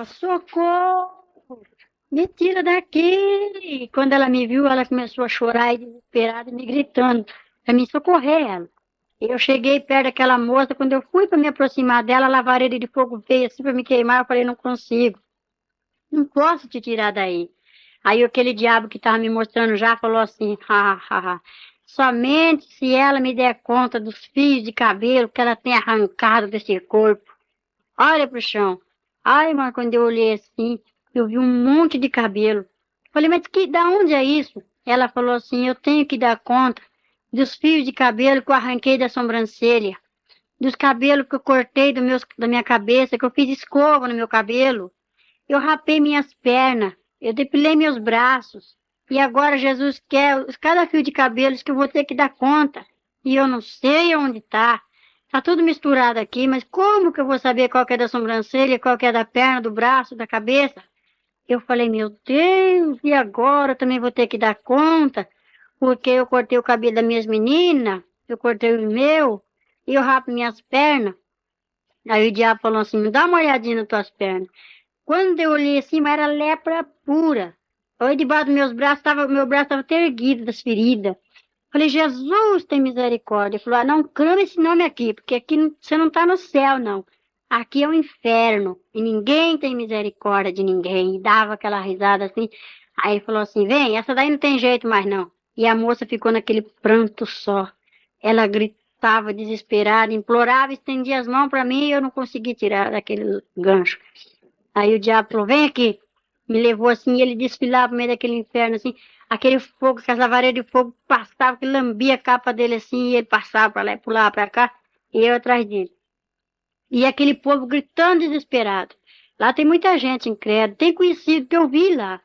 Socorro! Me tira daqui! E quando ela me viu, ela começou a chorar e desesperada, me gritando para me socorrer ela. Eu cheguei perto daquela moça, quando eu fui para me aproximar dela, a lavareda de fogo veio assim para me queimar, eu falei, não consigo, não posso te tirar daí. Aí aquele diabo que estava me mostrando já falou assim, somente se ela me der conta dos fios de cabelo que ela tem arrancado desse corpo. Olha pro chão. Ai, mas quando eu olhei assim, eu vi um monte de cabelo. Falei, mas da onde é isso? Ela falou assim, eu tenho que dar conta dos fios de cabelo que eu arranquei da sobrancelha, dos cabelos que eu cortei da minha cabeça, que eu fiz escova no meu cabelo. Eu rapei minhas pernas, eu depilei meus braços. E agora Jesus quer cada fio de cabelos que eu vou ter que dar conta. E eu não sei onde está. Tá tudo misturado aqui, mas como que eu vou saber qual que é da sobrancelha, qual que é da perna, do braço, da cabeça? Eu falei, meu Deus, e agora eu também vou ter que dar conta? Porque eu cortei o cabelo das minhas meninas, eu cortei o meu, e eu rapo minhas pernas. Aí o diabo falou assim, me dá uma olhadinha nas tuas pernas. Quando eu olhei assim, era lepra pura. Olhei debaixo dos meus braços, meu braço estava até erguido das feridas. Falei, Jesus tem misericórdia. Ele falou, não clama esse nome aqui, porque aqui você não está no céu, não. Aqui é o inferno, e ninguém tem misericórdia de ninguém. E dava aquela risada assim. Aí ele falou assim, vem, essa daí não tem jeito mais não. E a moça ficou naquele pranto só. Ela gritava desesperada, implorava, estendia as mãos para mim e eu não consegui tirar daquele gancho. Aí o diabo falou, vem aqui. Me levou assim, e ele desfilava no meio daquele inferno, assim, aquele fogo, que as lavaredas de fogo passavam, que lambia a capa dele assim, e ele passava para lá e pulava para cá, e eu atrás dele. E aquele povo gritando desesperado. Lá tem muita gente incrédula, tem conhecido que eu vi lá.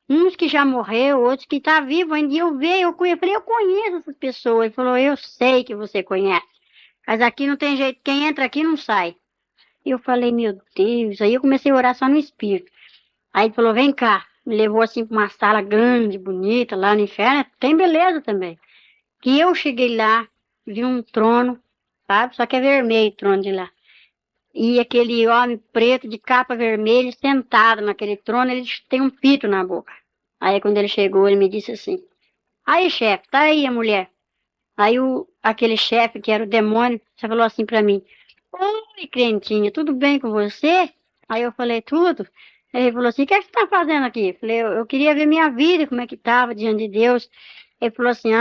Uns que já morreu, outros que tá vivo ainda, e eu vejo, eu falei, eu conheço essas pessoas. Ele falou, eu sei que você conhece, mas aqui não tem jeito, quem entra aqui não sai. E eu falei, meu Deus, aí eu comecei a orar só no espírito. Aí ele falou, vem cá. Me levou assim para uma sala grande, bonita, lá no inferno. Tem beleza também. Que eu cheguei lá, vi um trono, sabe? Só que é vermelho o trono de lá. E aquele homem preto de capa vermelha sentado naquele trono, ele tem um pito na boca. Aí quando ele chegou, ele me disse assim, aí chefe, tá aí a mulher. Aí aquele chefe, que era o demônio, você falou assim para mim, oi, crentinha, tudo bem com você? Aí eu falei, tudo. Aí ele falou assim, o que é que você está fazendo aqui? Eu falei, eu queria ver minha vida, como é que estava diante de Deus. Ele falou assim,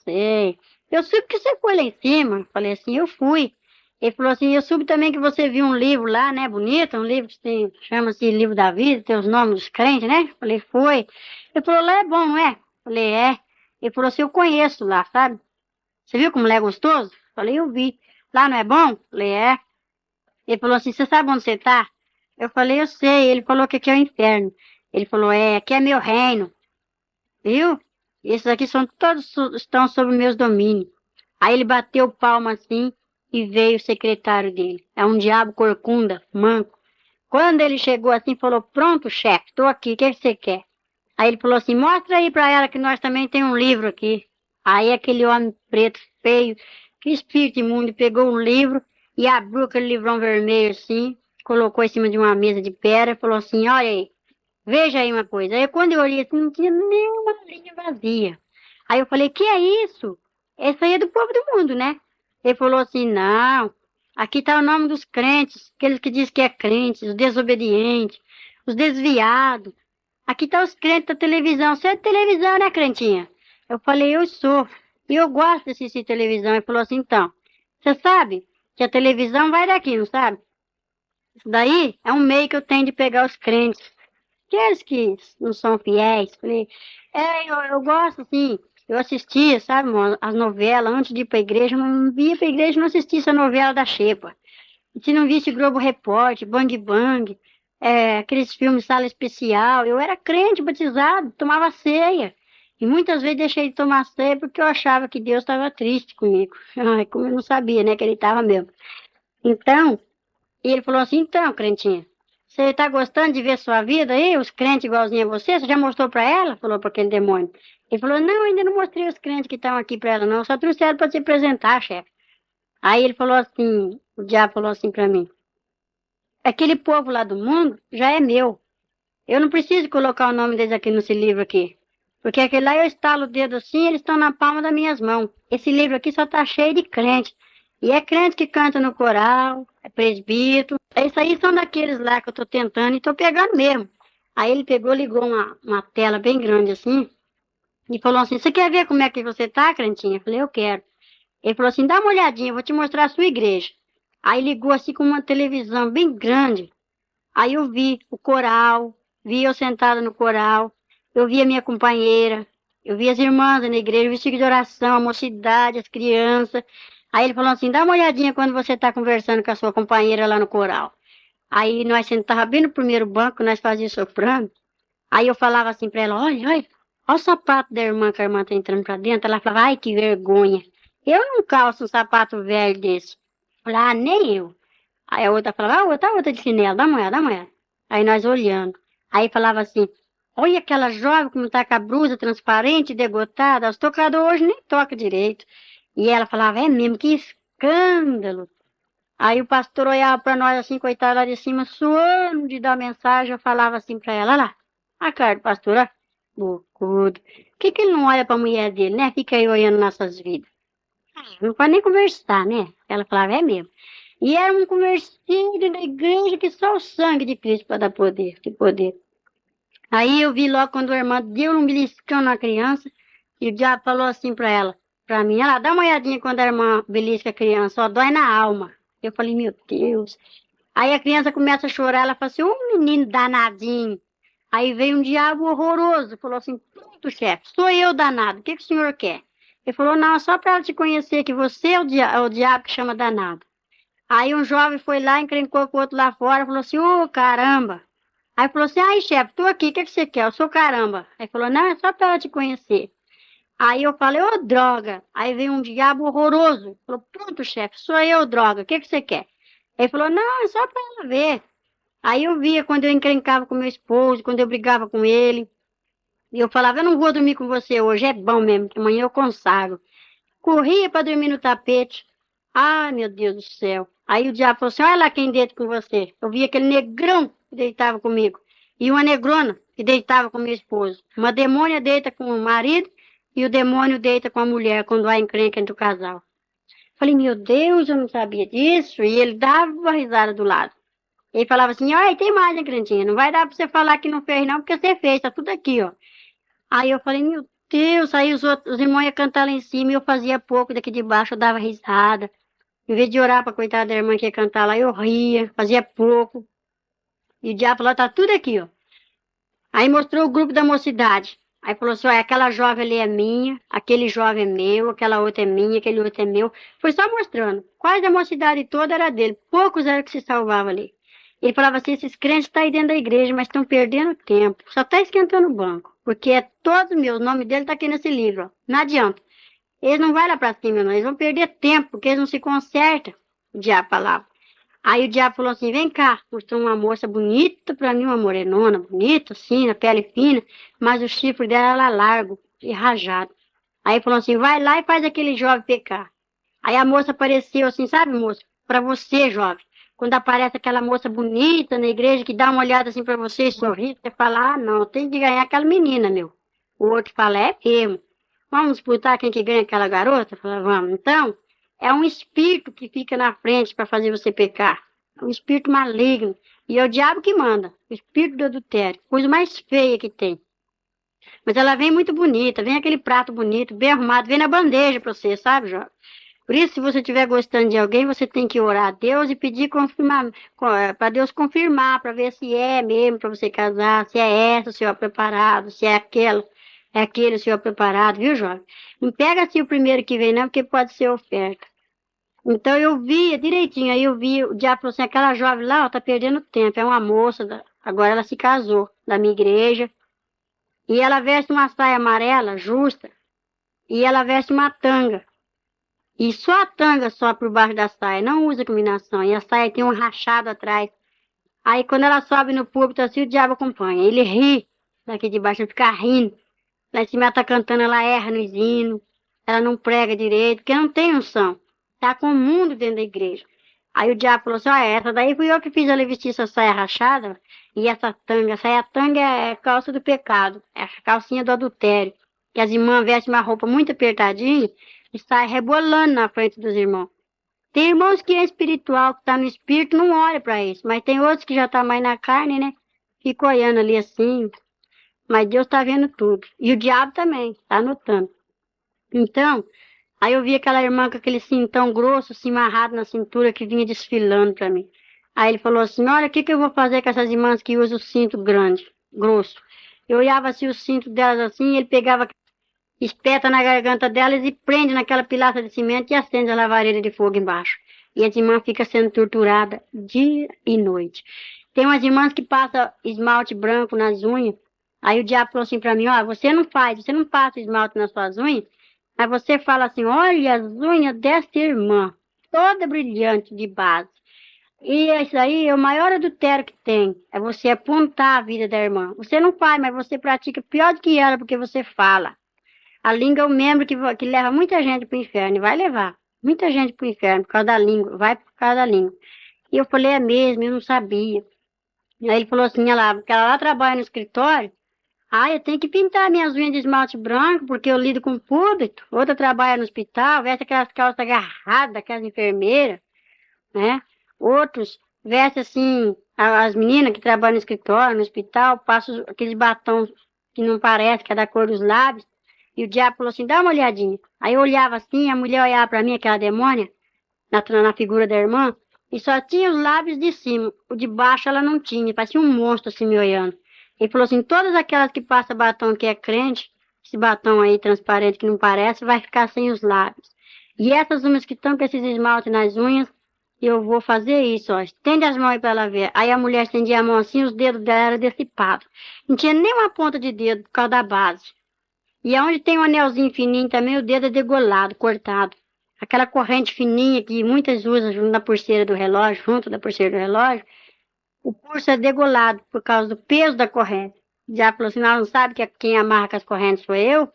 sei. Eu soube que você foi lá em cima. Eu falei assim, eu fui. Ele falou assim, eu soube também que você viu um livro lá, né, bonito, um livro que tem, chama-se Livro da Vida, tem os nomes dos crentes, né? Eu falei, foi. Ele falou, lá é bom, não é? Eu falei, é. Ele falou assim, eu conheço lá, sabe? Você viu como lá é gostoso? Eu falei, eu vi. Lá não é bom? Eu falei, é. Ele falou assim, você sabe onde você está? Eu falei, eu sei. Ele falou que aqui é o inferno. Ele falou, aqui é meu reino. Viu? Esses aqui são todos estão sob meus domínios. Aí ele bateu palma assim e veio o secretário dele. É um diabo corcunda, manco. Quando ele chegou assim, falou, pronto, chefe, estou aqui, o que você quer? Aí ele falou assim, mostra aí para ela que nós também temos um livro aqui. Aí aquele homem preto, feio, que espírito imundo, pegou um livro e abriu aquele livrão vermelho assim, colocou em cima de uma mesa de pedra e falou assim, olha aí, veja aí uma coisa. Aí quando eu olhei assim, não tinha nenhuma linha vazia. Aí eu falei, que é isso? Esse aí é do povo do mundo, né? Ele falou assim, não, aqui tá o nome dos crentes, aqueles que diz que é crente, os desobedientes, os desviados. Aqui tá os crentes da televisão. Você é de televisão, né, crentinha? Eu falei, eu sou. E eu gosto de assistir televisão. Ele falou assim, então, você sabe que a televisão vai daqui, não sabe? Isso daí é um meio que eu tenho de pegar os crentes. Aqueles que não são fiéis. Falei, eu gosto, assim. Eu assistia, sabe, as novelas antes de ir pra igreja. Eu não via pra igreja, não assistia essa novela da Xepa. E se não visse Globo Repórter, Bang Bang, aqueles filmes Sala Especial, eu era crente, batizado, tomava ceia. E muitas vezes deixei de tomar ceia porque eu achava que Deus estava triste comigo. Ai, como eu não sabia, né, que ele estava mesmo. Então, ele falou assim, então, crentinha, você está gostando de ver sua vida aí, os crentes igualzinho a você? Você já mostrou para ela? Falou para aquele demônio. Ele falou, não, ainda não mostrei os crentes que estão aqui para ela, não. Só trouxeram para te apresentar, chefe. Aí ele falou assim, o diabo falou assim para mim, aquele povo lá do mundo já é meu. Eu não preciso colocar o nome deles aqui nesse livro aqui. Porque aquele lá eu estalo o dedo assim, eles estão na palma das minhas mãos. Esse livro aqui só tá cheio de crente. E é crente que canta no coral, é presbítero. Isso aí são daqueles lá que eu tô tentando e tô pegando mesmo. Aí ele pegou, ligou uma tela bem grande assim e falou assim, você quer ver como é que você tá, crentinha? Eu falei, eu quero. Ele falou assim, dá uma olhadinha, eu vou te mostrar a sua igreja. Aí ligou assim com uma televisão bem grande. Aí eu vi o coral, vi eu sentada no coral, eu vi a minha companheira, eu vi as irmãs na igreja, o vestido de oração, a mocidade, as crianças. Aí ele falou assim, dá uma olhadinha quando você está conversando com a sua companheira lá no coral. Aí nós sentávamos bem no primeiro banco, nós fazíamos soprano. Aí eu falava assim para ela, olha, olha, olha o sapato da irmã, que a irmã está entrando para dentro. Ela falava, ai, que vergonha. Eu não calço um sapato velho desse. Eu falava, ah, nem eu. Aí a outra falava, outra de chinelo, dá uma olhada, dá uma olhada. Aí nós olhando. Aí falava assim, olha aquela jovem como tá com a blusa transparente, degotada, os tocadores hoje nem toca direito. E ela falava, é mesmo, que escândalo. Aí o pastor olhava para nós assim, coitado lá de cima, suando de dar mensagem, eu falava assim para ela, olha lá, a cara do pastor, ó, bocudo. Por que ele não olha para a mulher dele, né? Fica aí olhando nossas vidas. Não pode nem conversar, né? Ela falava, é mesmo. E era um convertido da igreja que só o sangue de Cristo para dar poder, de poder. Aí eu vi logo quando a irmã deu um beliscão na criança, e o diabo falou assim para ela, para mim, ela dá uma olhadinha quando a irmã belisca a criança, só dói na alma. Eu falei, meu Deus. Aí a criança começa a chorar, ela fala assim, ô menino danadinho. Aí veio um diabo horroroso, falou assim, pronto, chefe, sou eu danado, o que o senhor quer? Ele falou, não, só para ela te conhecer que você é o diabo que chama danado. Aí um jovem foi lá, encrencou com o outro lá fora, falou assim, ô caramba. Aí falou assim, ai chefe, tô aqui, o que você quer? Eu sou caramba. Aí falou, não, é só para ela te conhecer. Aí eu falei, ô droga. Aí veio um diabo horroroso. Falou, pronto chefe, sou eu, droga, o que você quer? Ele falou, não, é só para ela ver. Aí eu via quando eu encrencava com meu esposo, quando eu brigava com ele. E eu falava, eu não vou dormir com você hoje, é bom mesmo, que amanhã eu consagro. Corria para dormir no tapete. Ai, meu Deus do céu. Aí o diabo falou assim, olha lá quem deita com você. Eu vi aquele negrão que deitava comigo. E uma negrona que deitava com meu esposo. Uma demônia deita com o marido e o demônio deita com a mulher quando há encrenca entre o casal. Falei, meu Deus, eu não sabia disso. E ele dava uma risada do lado. Ele falava assim, olha, tem mais, hein, crentinha? Não vai dar para você falar que não fez não, porque você fez, tá tudo aqui, ó. Aí eu falei, meu Deus, aí os irmãos iam cantar lá em cima e eu fazia pouco daqui de baixo, eu dava risada. Em vez de orar para coitada da irmã que ia cantar lá, eu ria, fazia pouco. E o diabo falou, tá tudo aqui, ó. Aí mostrou o grupo da mocidade. Aí falou assim, olha, aquela jovem ali é minha, aquele jovem é meu, aquela outra é minha, aquele outro é meu. Foi só mostrando. Quase a mocidade toda era dele. Poucos eram que se salvavam ali. Ele falava assim, esses crentes estão aí dentro da igreja, mas estão perdendo tempo. Só está esquentando o banco. Porque é todos meus, o nome dele está aqui nesse livro, ó. Não adianta. Eles não vão lá para cima, não. Eles vão perder tempo, porque eles não se consertam. O diabo falava. Aí o diabo falou assim, vem cá. Mostrou uma moça bonita para mim, uma morenona, bonita, assim, na pele fina. Mas o chifre dela era largo e rajado. Aí falou assim, vai lá e faz aquele jovem pecar. Aí a moça apareceu assim, sabe, moça? Para você, jovem. Quando aparece aquela moça bonita na igreja que dá uma olhada assim para você e sorri, você fala, ah, não, tem que ganhar aquela menina, meu. O outro fala, é mesmo. Vamos disputar quem que ganha aquela garota? Eu falei, vamos. Então, é um espírito que fica na frente para fazer você pecar. É um espírito maligno. E é o diabo que manda. O espírito do adultério. Coisa mais feia que tem. Mas ela vem muito bonita. Vem aquele prato bonito, bem arrumado. Vem na bandeja para você, sabe, Jó? Por isso, se você estiver gostando de alguém, você tem que orar a Deus e pedir confirmar, para Deus confirmar, para ver se é mesmo para você casar, se é essa o senhor preparado, se é aquela, é aquele o senhor preparado, viu, jovem? Não pega assim o primeiro que vem, não, porque pode ser oferta. Então eu via direitinho, aí eu vi, o diabo falou assim, aquela jovem lá, ó, tá perdendo tempo, é uma moça, agora ela se casou, da minha igreja, e ela veste uma saia amarela, justa, e ela veste uma tanga. E só a tanga só por baixo da saia, não usa combinação. E a saia tem um rachado atrás. Aí quando ela sobe no púlpito assim, o diabo acompanha. Ele ri daqui de baixo, ele fica rindo. Lá em cima ela tá cantando, ela erra nos hinos. Ela não prega direito, porque não tem unção. Tá com o mundo dentro da igreja. Aí o diabo falou assim, ó, essa daí fui eu que fiz ela vestir essa saia rachada. E essa saia tanga é calça do pecado. É a calcinha do adultério. Que as irmãs vestem uma roupa muito apertadinha e sai rebolando na frente dos irmãos. Tem irmãos que é espiritual, que está no espírito, não olha para isso. Mas tem outros que já tá mais na carne, né? Fica olhando ali assim. Mas Deus está vendo tudo. E o diabo também, está anotando. Então, aí eu vi aquela irmã com aquele cintão grosso, assim, amarrado na cintura, que vinha desfilando para mim. Aí ele falou assim, olha, o que eu vou fazer com essas irmãs que usam o cinto grande, grosso? Eu olhava assim o cinto delas assim, ele pegava, espeta na garganta delas e prende naquela pilastra de cimento e acende a lavareira de fogo embaixo. E as irmãs ficam sendo torturadas dia e noite. Tem umas irmãs que passam esmalte branco nas unhas. Aí o diabo falou assim para mim, ó, você não passa esmalte nas suas unhas, mas você fala assim, olha as unhas dessa irmã, toda brilhante de base. E isso aí é o maior adultério que tem, é você apontar a vida da irmã. Você não faz, mas você pratica pior do que ela, porque você fala. A língua é um membro que leva muita gente para o inferno, e vai levar muita gente para o inferno por causa da língua, vai por causa da língua. E eu falei, é mesmo, eu não sabia. Aí ele falou assim, olha lá, porque ela lá trabalha no escritório, eu tenho que pintar minhas unhas de esmalte branco, porque eu lido com o público. Outra trabalha no hospital, veste aquelas calças agarradas, aquelas enfermeiras, né? Outros vestem assim, as meninas que trabalham no escritório, no hospital, passam aqueles batons que não parece, que é da cor dos lábios. E o diabo falou assim, dá uma olhadinha. Aí eu olhava assim, a mulher olhava para mim, aquela demônia, na figura da irmã, e só tinha os lábios de cima. O de baixo ela não tinha, parecia um monstro assim me olhando. Ele falou assim, todas aquelas que passam batom que é crente, esse batom aí transparente que não parece, vai ficar sem os lábios. E essas unhas que estão com esses esmaltes nas unhas, eu vou fazer isso, ó. Estende as mãos aí para ela ver. Aí a mulher estendia a mão assim, os dedos dela eram decipados. Não tinha nem uma ponta de dedo por causa da base. E aonde tem um anelzinho fininho também, o dedo é degolado, cortado. Aquela corrente fininha que muitas usam junto da pulseira do relógio, o pulso é degolado por causa do peso da corrente. Já falou assim, não sabe que quem amarra com as correntes sou eu?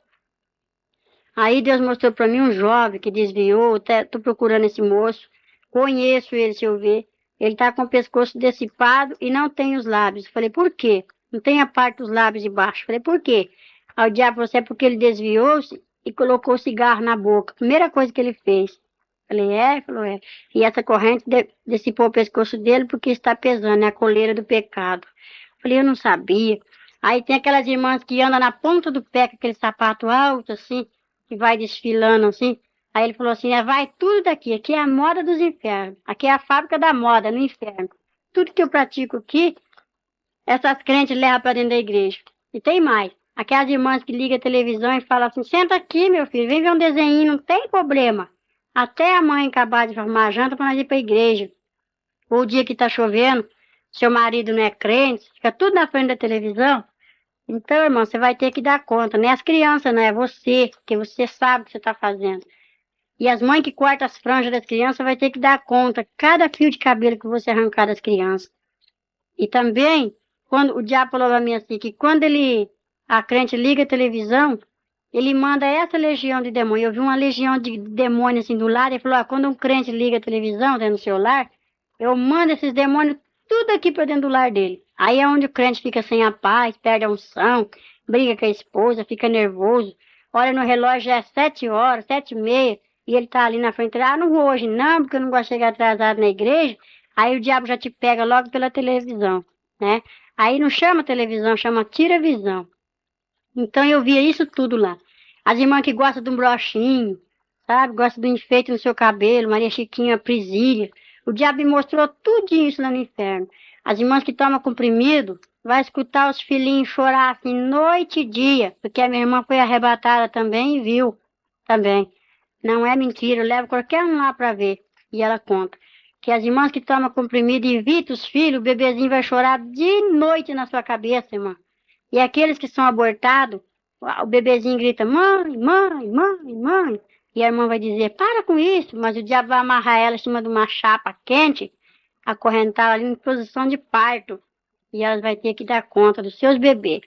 Aí Deus mostrou para mim um jovem que desviou, estou procurando esse moço, conheço ele se eu ver. Ele está com o pescoço dissipado e não tem os lábios. Falei, por quê? Não tem a parte dos lábios de baixo. Falei, por quê? Aí o diabo falou, é porque ele desviou-se e colocou o cigarro na boca. Primeira coisa que ele fez. Falei, é? Falou, é. E essa corrente dissipou o pescoço dele porque está pesando, é a coleira do pecado. Falei, eu não sabia. Aí tem aquelas irmãs que andam na ponta do pé com aquele sapato alto, assim, que vai desfilando, assim. Aí ele falou assim, vai tudo daqui, aqui é a moda dos infernos. Aqui é a fábrica da moda, no inferno. Tudo que eu pratico aqui, essas crentes levam para dentro da igreja. E tem mais. Aquelas irmãs que ligam a televisão e falam assim, senta aqui, meu filho, vem ver um desenho, não tem problema. Até a mãe acabar de arrumar a janta para nós ir para a igreja. Ou o dia que está chovendo, seu marido não é crente, fica tudo na frente da televisão. Então, irmão, você vai ter que dar conta. Não é as crianças, não é você, que você sabe o que você está fazendo. E as mães que cortam as franjas das crianças vai ter que dar conta cada fio de cabelo que você arrancar das crianças. E também, quando o diabo falou para mim assim, que quando a crente liga a televisão, ele manda essa legião de demônio. Eu vi uma legião de demônios assim do lado, ele falou, quando um crente liga a televisão dentro do seu lar, eu mando esses demônios tudo aqui para dentro do lar dele. Aí é onde o crente fica sem a paz, perde a unção, briga com a esposa, fica nervoso. olha no relógio, já é 7 horas, 7h30, e ele tá ali na frente. Ah, não vou hoje não, porque eu não gosto de chegar atrasado na igreja. Aí o diabo já te pega logo pela televisão, né? Aí não chama televisão, chama tira-visão. Então eu via isso tudo lá. As irmãs que gostam de um brochinho, sabe? Gostam do enfeite no seu cabelo, Maria Chiquinha, Prisília. O diabo me mostrou tudo isso lá no inferno. As irmãs que tomam comprimido, vai escutar os filhinhos chorar assim noite e dia, porque a minha irmã foi arrebatada também e viu também. Não é mentira, eu levo qualquer um lá para ver. E ela conta que as irmãs que tomam comprimido evitam os filhos, o bebezinho vai chorar de noite na sua cabeça, irmã. E aqueles que são abortados, o bebezinho grita, mãe, mãe, mãe, mãe. E a irmã vai dizer, para com isso, mas o diabo vai amarrar ela em cima de uma chapa quente, acorrentar ela em posição de parto. E ela vai ter que dar conta dos seus bebês.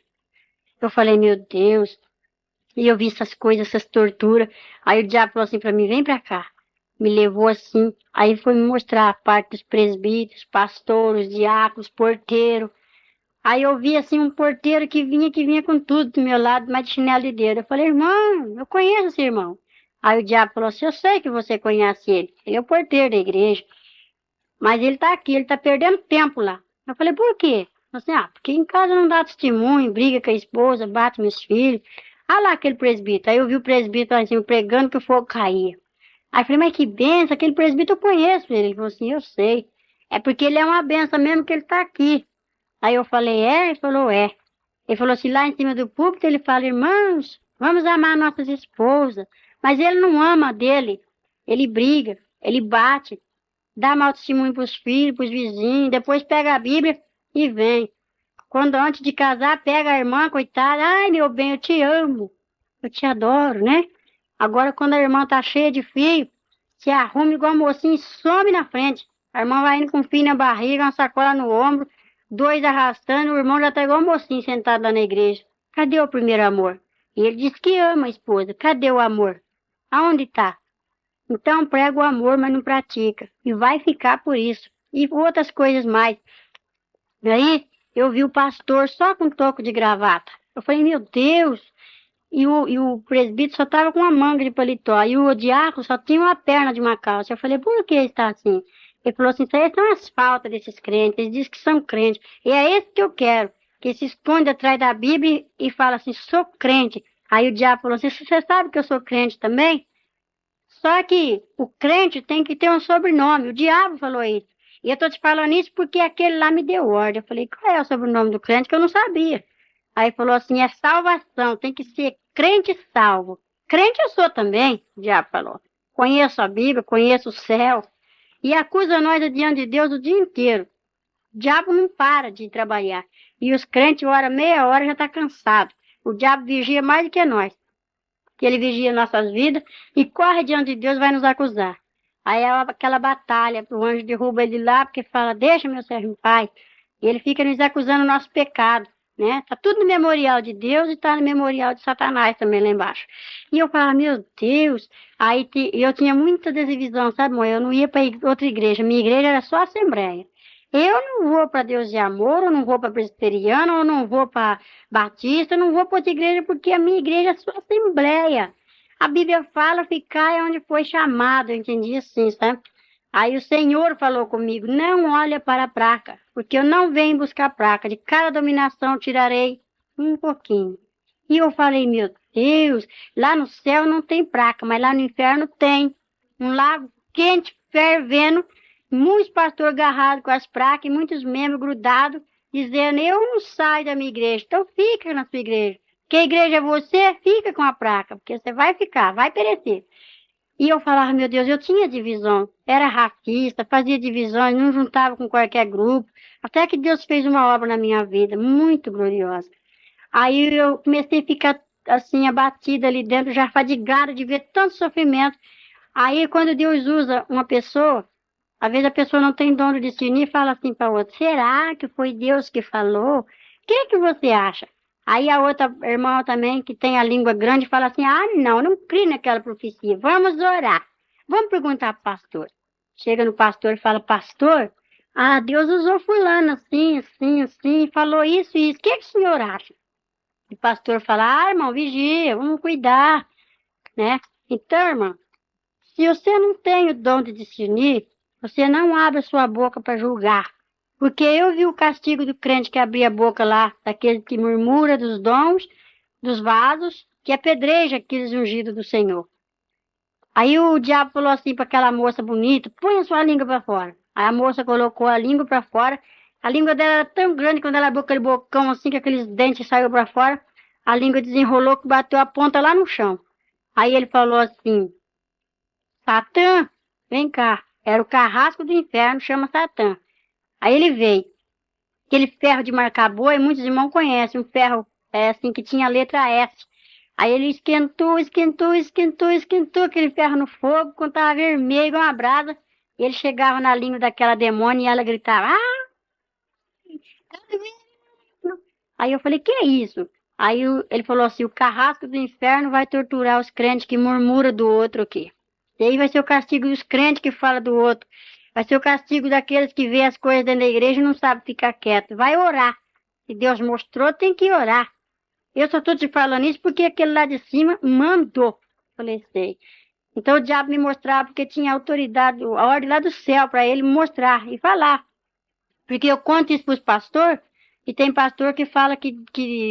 Eu falei, meu Deus. E eu vi essas coisas, essas torturas. Aí o diabo falou assim para mim, vem para cá. Me levou assim. Aí foi me mostrar a parte dos presbíteros, pastores, diáconos, porteiros. Aí eu vi assim um porteiro que vinha com tudo do meu lado, mas de chinelo de dedo. Eu falei, irmão, eu conheço esse irmão. Aí o diabo falou assim, eu sei que você conhece ele. Ele é o porteiro da igreja. Mas ele tá aqui, ele tá perdendo tempo lá. Eu falei, por quê? Ele falou assim, porque em casa não dá testemunho, briga com a esposa, bate meus filhos. Ah lá aquele presbítero. Aí eu vi o presbítero lá em cima pregando que o fogo caía. Aí eu falei, mas que benção, aquele presbítero eu conheço ele. Ele falou assim, eu sei. É porque ele é uma benção mesmo que ele tá aqui. Aí eu falei, é? Ele falou, é. Ele falou assim, lá em cima do púlpito, ele fala, irmãos, vamos amar nossas esposas. Mas ele não ama a dele. Ele briga, ele bate, dá mau testemunho para os filhos, para os vizinhos, depois pega a Bíblia e vem. Quando antes de casar, pega a irmã, coitada, ai meu bem, eu te amo, eu te adoro, né? Agora quando a irmã tá cheia de filho, se arruma igual a mocinha e some na frente. A irmã vai indo com um filho na barriga, uma sacola no ombro, dois arrastando, o irmão já tá igual a mocinha sentado lá na igreja. Cadê o primeiro amor? E ele diz que ama a esposa, cadê o amor? Aonde tá? Então prega o amor, mas não pratica. E vai ficar por isso. E outras coisas mais. Aí eu vi o pastor só com um toco de gravata. Eu falei, meu Deus! E o presbítero só estava com uma manga de paletó. E o diácono só tinha uma perna de uma calça. Eu falei, por que está assim? Ele falou assim, isso aí são as faltas desses crentes. Eles dizem que são crentes. E é esse que eu quero. Que se esconde atrás da Bíblia e fala assim, sou crente. Aí o diabo falou assim, você sabe que eu sou crente também? Só que o crente tem que ter um sobrenome. O diabo falou isso. E eu tô te falando isso porque aquele lá me deu ordem. Eu falei, qual é o sobrenome do crente? Que eu não sabia. Aí falou assim, é salvação, tem que ser crente salvo. Crente eu sou também, o diabo falou. Conheço a Bíblia, conheço o céu. E acusa nós diante de Deus o dia inteiro. O diabo não para de trabalhar. E os crentes, hora, meia hora, já está cansado. O diabo vigia mais do que nós, que ele vigia nossas vidas e corre diante de Deus, vai nos acusar. Aí é aquela batalha, o anjo derruba ele lá, porque fala, deixa meu servo em paz. E ele fica nos acusando o nosso pecado, né? Tá tudo no memorial de Deus e tá no memorial de Satanás também lá embaixo. E eu falava, meu Deus, aí eu tinha muita desivisão, sabe, mãe? Eu não ia para outra igreja, minha igreja era só assembleia. Eu não vou para Deus de Amor, eu não vou para Presbiteriana, eu não vou para Batista, eu não vou para outra igreja, porque a minha igreja é só assembleia. A Bíblia fala, ficar é onde foi chamado, eu entendi assim, sabe? Aí o Senhor falou comigo, não olha para a placa, porque eu não venho buscar placa, de cada dominação tirarei um pouquinho. E eu falei, meu Deus, lá no céu não tem placa, mas lá no inferno tem. Um lago quente, fervendo, muitos pastores agarrados com as placas e muitos membros grudados, dizendo, eu não saio da minha igreja, então fica na sua igreja. Que a igreja é você, fica com a placa, porque você vai ficar, vai perecer. E eu falava, meu Deus, eu tinha divisão, era racista, fazia divisões, não juntava com qualquer grupo, até que Deus fez uma obra na minha vida, muito gloriosa. Aí eu comecei a ficar assim, abatida ali dentro, já fadigada de ver tanto sofrimento. Aí quando Deus usa uma pessoa, às vezes a pessoa não tem dom de discernir e fala assim para outra, será que foi Deus que falou? O que você acha? Aí a outra irmã também, que tem a língua grande, fala assim, não creio naquela profecia, vamos orar. Vamos perguntar para o pastor. Chega no pastor e fala, pastor, Deus usou fulano assim, assim, assim, falou isso e isso, o que o senhor acha? o pastor fala, irmão, vigia, vamos cuidar, né? Então, irmão, se você não tem o dom de discernir, você não abre a sua boca para julgar. Porque eu vi o castigo do crente que abria a boca lá, daquele que murmura dos dons, dos vasos, que apedreja aqueles ungidos do Senhor. Aí o diabo falou assim para aquela moça bonita, põe a sua língua para fora. Aí a moça colocou a língua para fora. A língua dela era tão grande, quando ela abriu aquele bocão assim, que aqueles dentes saiu para fora, a língua desenrolou que bateu a ponta lá no chão. Aí ele falou assim, Satã, vem cá. Era o carrasco do inferno, chama Satã. Aí ele veio. Aquele ferro de marcar boi, muitos irmãos conhecem, um ferro assim que tinha a letra S. Aí ele esquentou aquele ferro no fogo, quando estava vermelho, igual uma brasa. Ele chegava na língua daquela demônia e ela gritava, tá doendo. Aí eu falei, que é isso? Aí ele falou assim, o carrasco do inferno vai torturar os crentes que murmuram do outro aqui. E aí vai ser o castigo dos crentes que falam do outro. Vai ser o castigo daqueles que vê as coisas dentro da igreja e não sabe ficar quieto. Vai orar. Se Deus mostrou, tem que orar. Eu só estou te falando isso porque aquele lá de cima mandou. Falei, sei. Então o diabo me mostrava porque tinha autoridade, a ordem lá do céu para ele mostrar e falar. Porque eu conto isso para os pastores, e tem pastor que fala que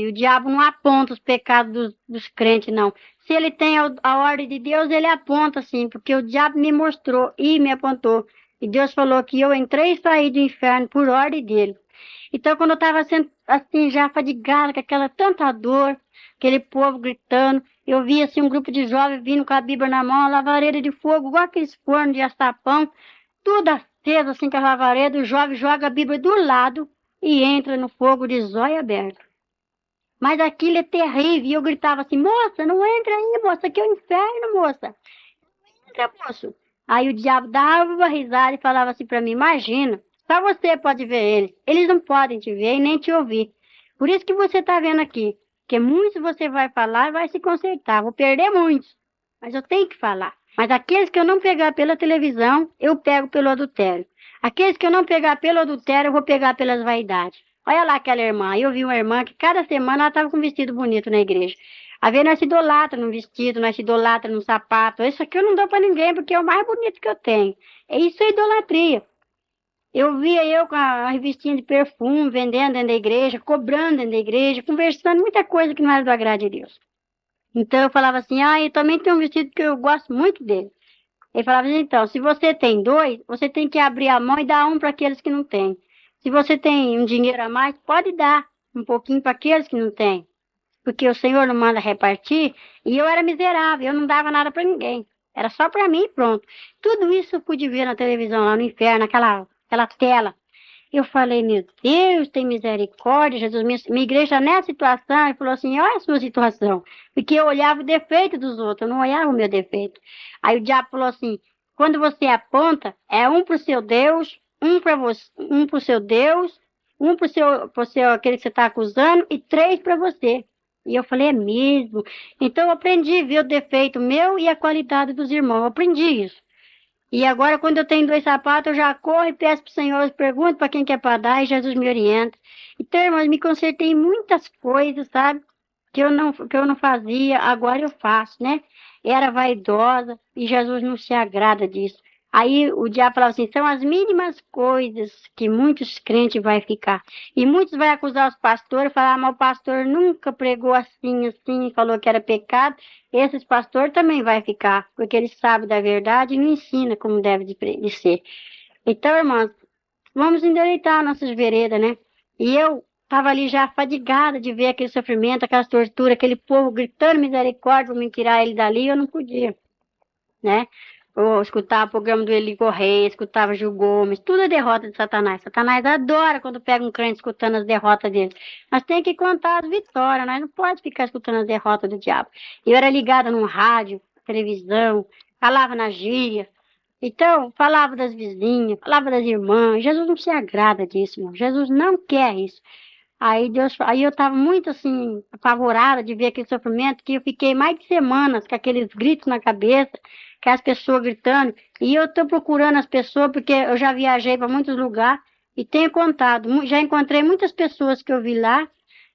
o diabo não aponta os pecados dos crentes, não. Se ele tem a ordem de Deus, ele aponta, sim, porque o diabo me mostrou e me apontou. E Deus falou que eu entrei e saí do inferno por ordem dele. Então, quando eu estava sendo assim, já fadigada, com aquela tanta dor, aquele povo gritando, eu vi assim um grupo de jovens vindo com a Bíblia na mão, a lavareira de fogo, igual aqueles fornos de assar pão, tudo aceso assim com a lavareira, o jovem joga a Bíblia do lado e entra no fogo de zóio aberto. Mas aquilo é terrível, e eu gritava assim, moça, não entra aí, moça, aqui é o inferno, moça. Entra, moço. Aí o diabo dava uma risada e falava assim para mim, imagina, só você pode ver eles. Eles não podem te ver e nem te ouvir. Por isso que você está vendo aqui. Porque muitos você vai falar e vai se consertar. Vou perder muitos. Mas eu tenho que falar. Mas aqueles que eu não pegar pela televisão, eu pego pelo adultério. Aqueles que eu não pegar pelo adultério, eu vou pegar pelas vaidades. Olha lá aquela irmã. Eu vi uma irmã que cada semana ela estava com um vestido bonito na igreja. A ver, nós se idolatra num vestido, nós se idolatra num sapato. Isso aqui eu não dou para ninguém, porque é o mais bonito que eu tenho. É isso, é idolatria. Eu via eu com a revistinha de perfume, vendendo dentro da igreja, cobrando dentro da igreja, conversando muita coisa que não era do agrado de Deus. Então eu falava assim, eu também tenho um vestido que eu gosto muito dele. Ele falava assim, então, se você tem dois, você tem que abrir a mão e dar um para aqueles que não têm. Se você tem um dinheiro a mais, pode dar um pouquinho para aqueles que não têm. Porque o Senhor não manda repartir, e eu era miserável, eu não dava nada para ninguém. Era só para mim e pronto. Tudo isso eu pude ver na televisão, lá no inferno, aquela tela. Eu falei, meu Deus, tem misericórdia, Jesus, minha igreja nessa situação, ele falou assim, olha a sua situação. Porque eu olhava o defeito dos outros, eu não olhava o meu defeito. Aí o diabo falou assim, quando você aponta, é um para o seu Deus, um para você, um para o seu Deus, um para o seu, aquele que você está acusando, e três para você. E eu falei, é mesmo? Então eu aprendi a ver o defeito meu e a qualidade dos irmãos, eu aprendi isso. E agora, quando eu tenho dois sapatos, eu já corro e peço para o Senhor, pergunto para quem quer para dar, e Jesus me orienta. Então, irmãos, me consertei em muitas coisas, sabe? Que eu não fazia, agora eu faço, né? Era vaidosa, e Jesus não se agrada disso. Aí o diabo falava assim, são as mínimas coisas que muitos crentes vai ficar. E muitos vai acusar os pastores, falar, mas o pastor nunca pregou assim, falou que era pecado. Esses pastores também vai ficar, porque eles sabem da verdade e não ensina como deve de ser. Então, irmãos, vamos endireitar nossas veredas, né? E eu estava ali já fadigada de ver aquele sofrimento, aquelas torturas, aquele povo gritando misericórdia para me tirar ele dali, eu não podia, né? Eu escutava o programa do Eli Correia, escutava Gil Gomes, tudo é derrota de Satanás. Satanás adora quando pega um crente escutando as derrotas dele. Mas tem que contar as vitórias, nós não pode ficar escutando as derrotas do diabo. Eu era ligada no rádio, televisão, falava na gíria. Então, falava das vizinhas, falava das irmãs. Jesus não se agrada disso, irmão. Jesus não quer isso. Aí eu estava muito assim, apavorada de ver aquele sofrimento, que eu fiquei mais de semanas com aqueles gritos na cabeça, com as pessoas gritando, e eu estou procurando as pessoas, porque eu já viajei para muitos lugares, e tenho contado, já encontrei muitas pessoas que eu vi lá,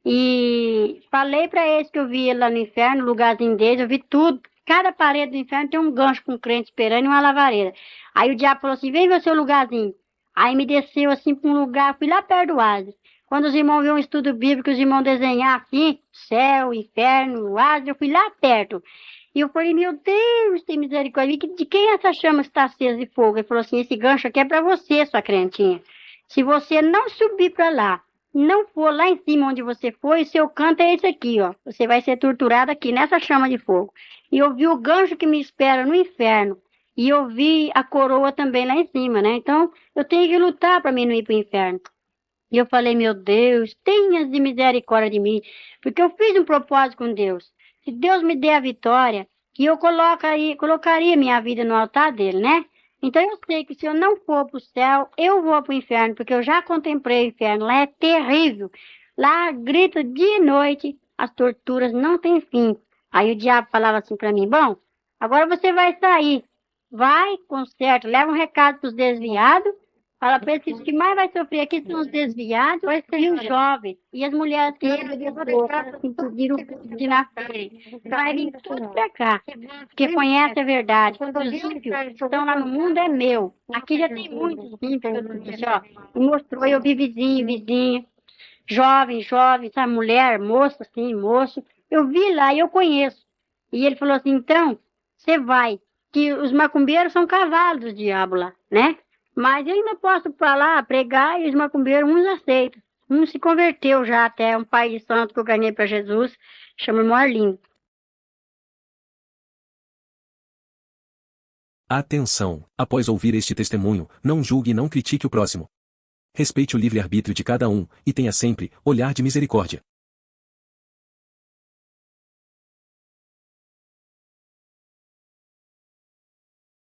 E falei para eles que eu vi ele lá no inferno, o lugarzinho deles, eu vi tudo. Cada parede do inferno tem um gancho com um crente esperando e uma lavareira. Aí o diabo falou assim, vem ver o seu lugarzinho. Aí me desceu assim para um lugar, fui lá perto do Hades. Quando os irmãos viram um estudo bíblico, os irmãos desenhar assim, céu, inferno, o Hades, eu fui lá perto. E eu falei, meu Deus, tem misericórdia. De quem essa chama está acesa de fogo? Ele falou assim, esse gancho aqui é para você, sua crentinha. Se você não subir para lá, não for lá em cima onde você foi, seu canto é esse aqui, ó. Você vai ser torturado aqui, nessa chama de fogo. E eu vi o gancho que me espera no inferno. E eu vi a coroa também lá em cima, né? Então, eu tenho que lutar para mim não ir para o inferno. E eu falei, meu Deus, tenha de misericórdia de mim, porque eu fiz um propósito com Deus. Se Deus me der a vitória, que eu colocaria minha vida no altar dele, né? Então eu sei que se eu não for para o céu, eu vou para o inferno, porque eu já contemplei o inferno. Lá é terrível. Lá grita dia e noite, as torturas não têm fim. Aí o diabo falava assim para mim, bom, agora você vai sair. Vai, conserta, leva um recado para os desviados. Fala para eles que os que mais vai sofrer aqui são os desviados e os jovens. E as mulheres que impudiram de na frente. Vai vir tudo para cá. Porque conhece a verdade. Os ímpios que estão lá no mundo é meu. Aqui já tem muitos ímpios. Disse, ó, e mostrou, eu vi vizinho, vizinha. Jovem, jovem, sabe, mulher, moça, assim, moço. Eu vi lá e eu conheço. E ele falou assim, então, você vai. Que os macumbeiros são cavalos do diabo lá, né? Mas eu ainda posso falar, pregar, e os macumbeiros, uns aceitam. Um se converteu já até, um pai de santo que eu ganhei para Jesus, chama irmão Arlindo. Atenção! Após ouvir este testemunho, não julgue e não critique o próximo. Respeite o livre-arbítrio de cada um, e tenha sempre olhar de misericórdia.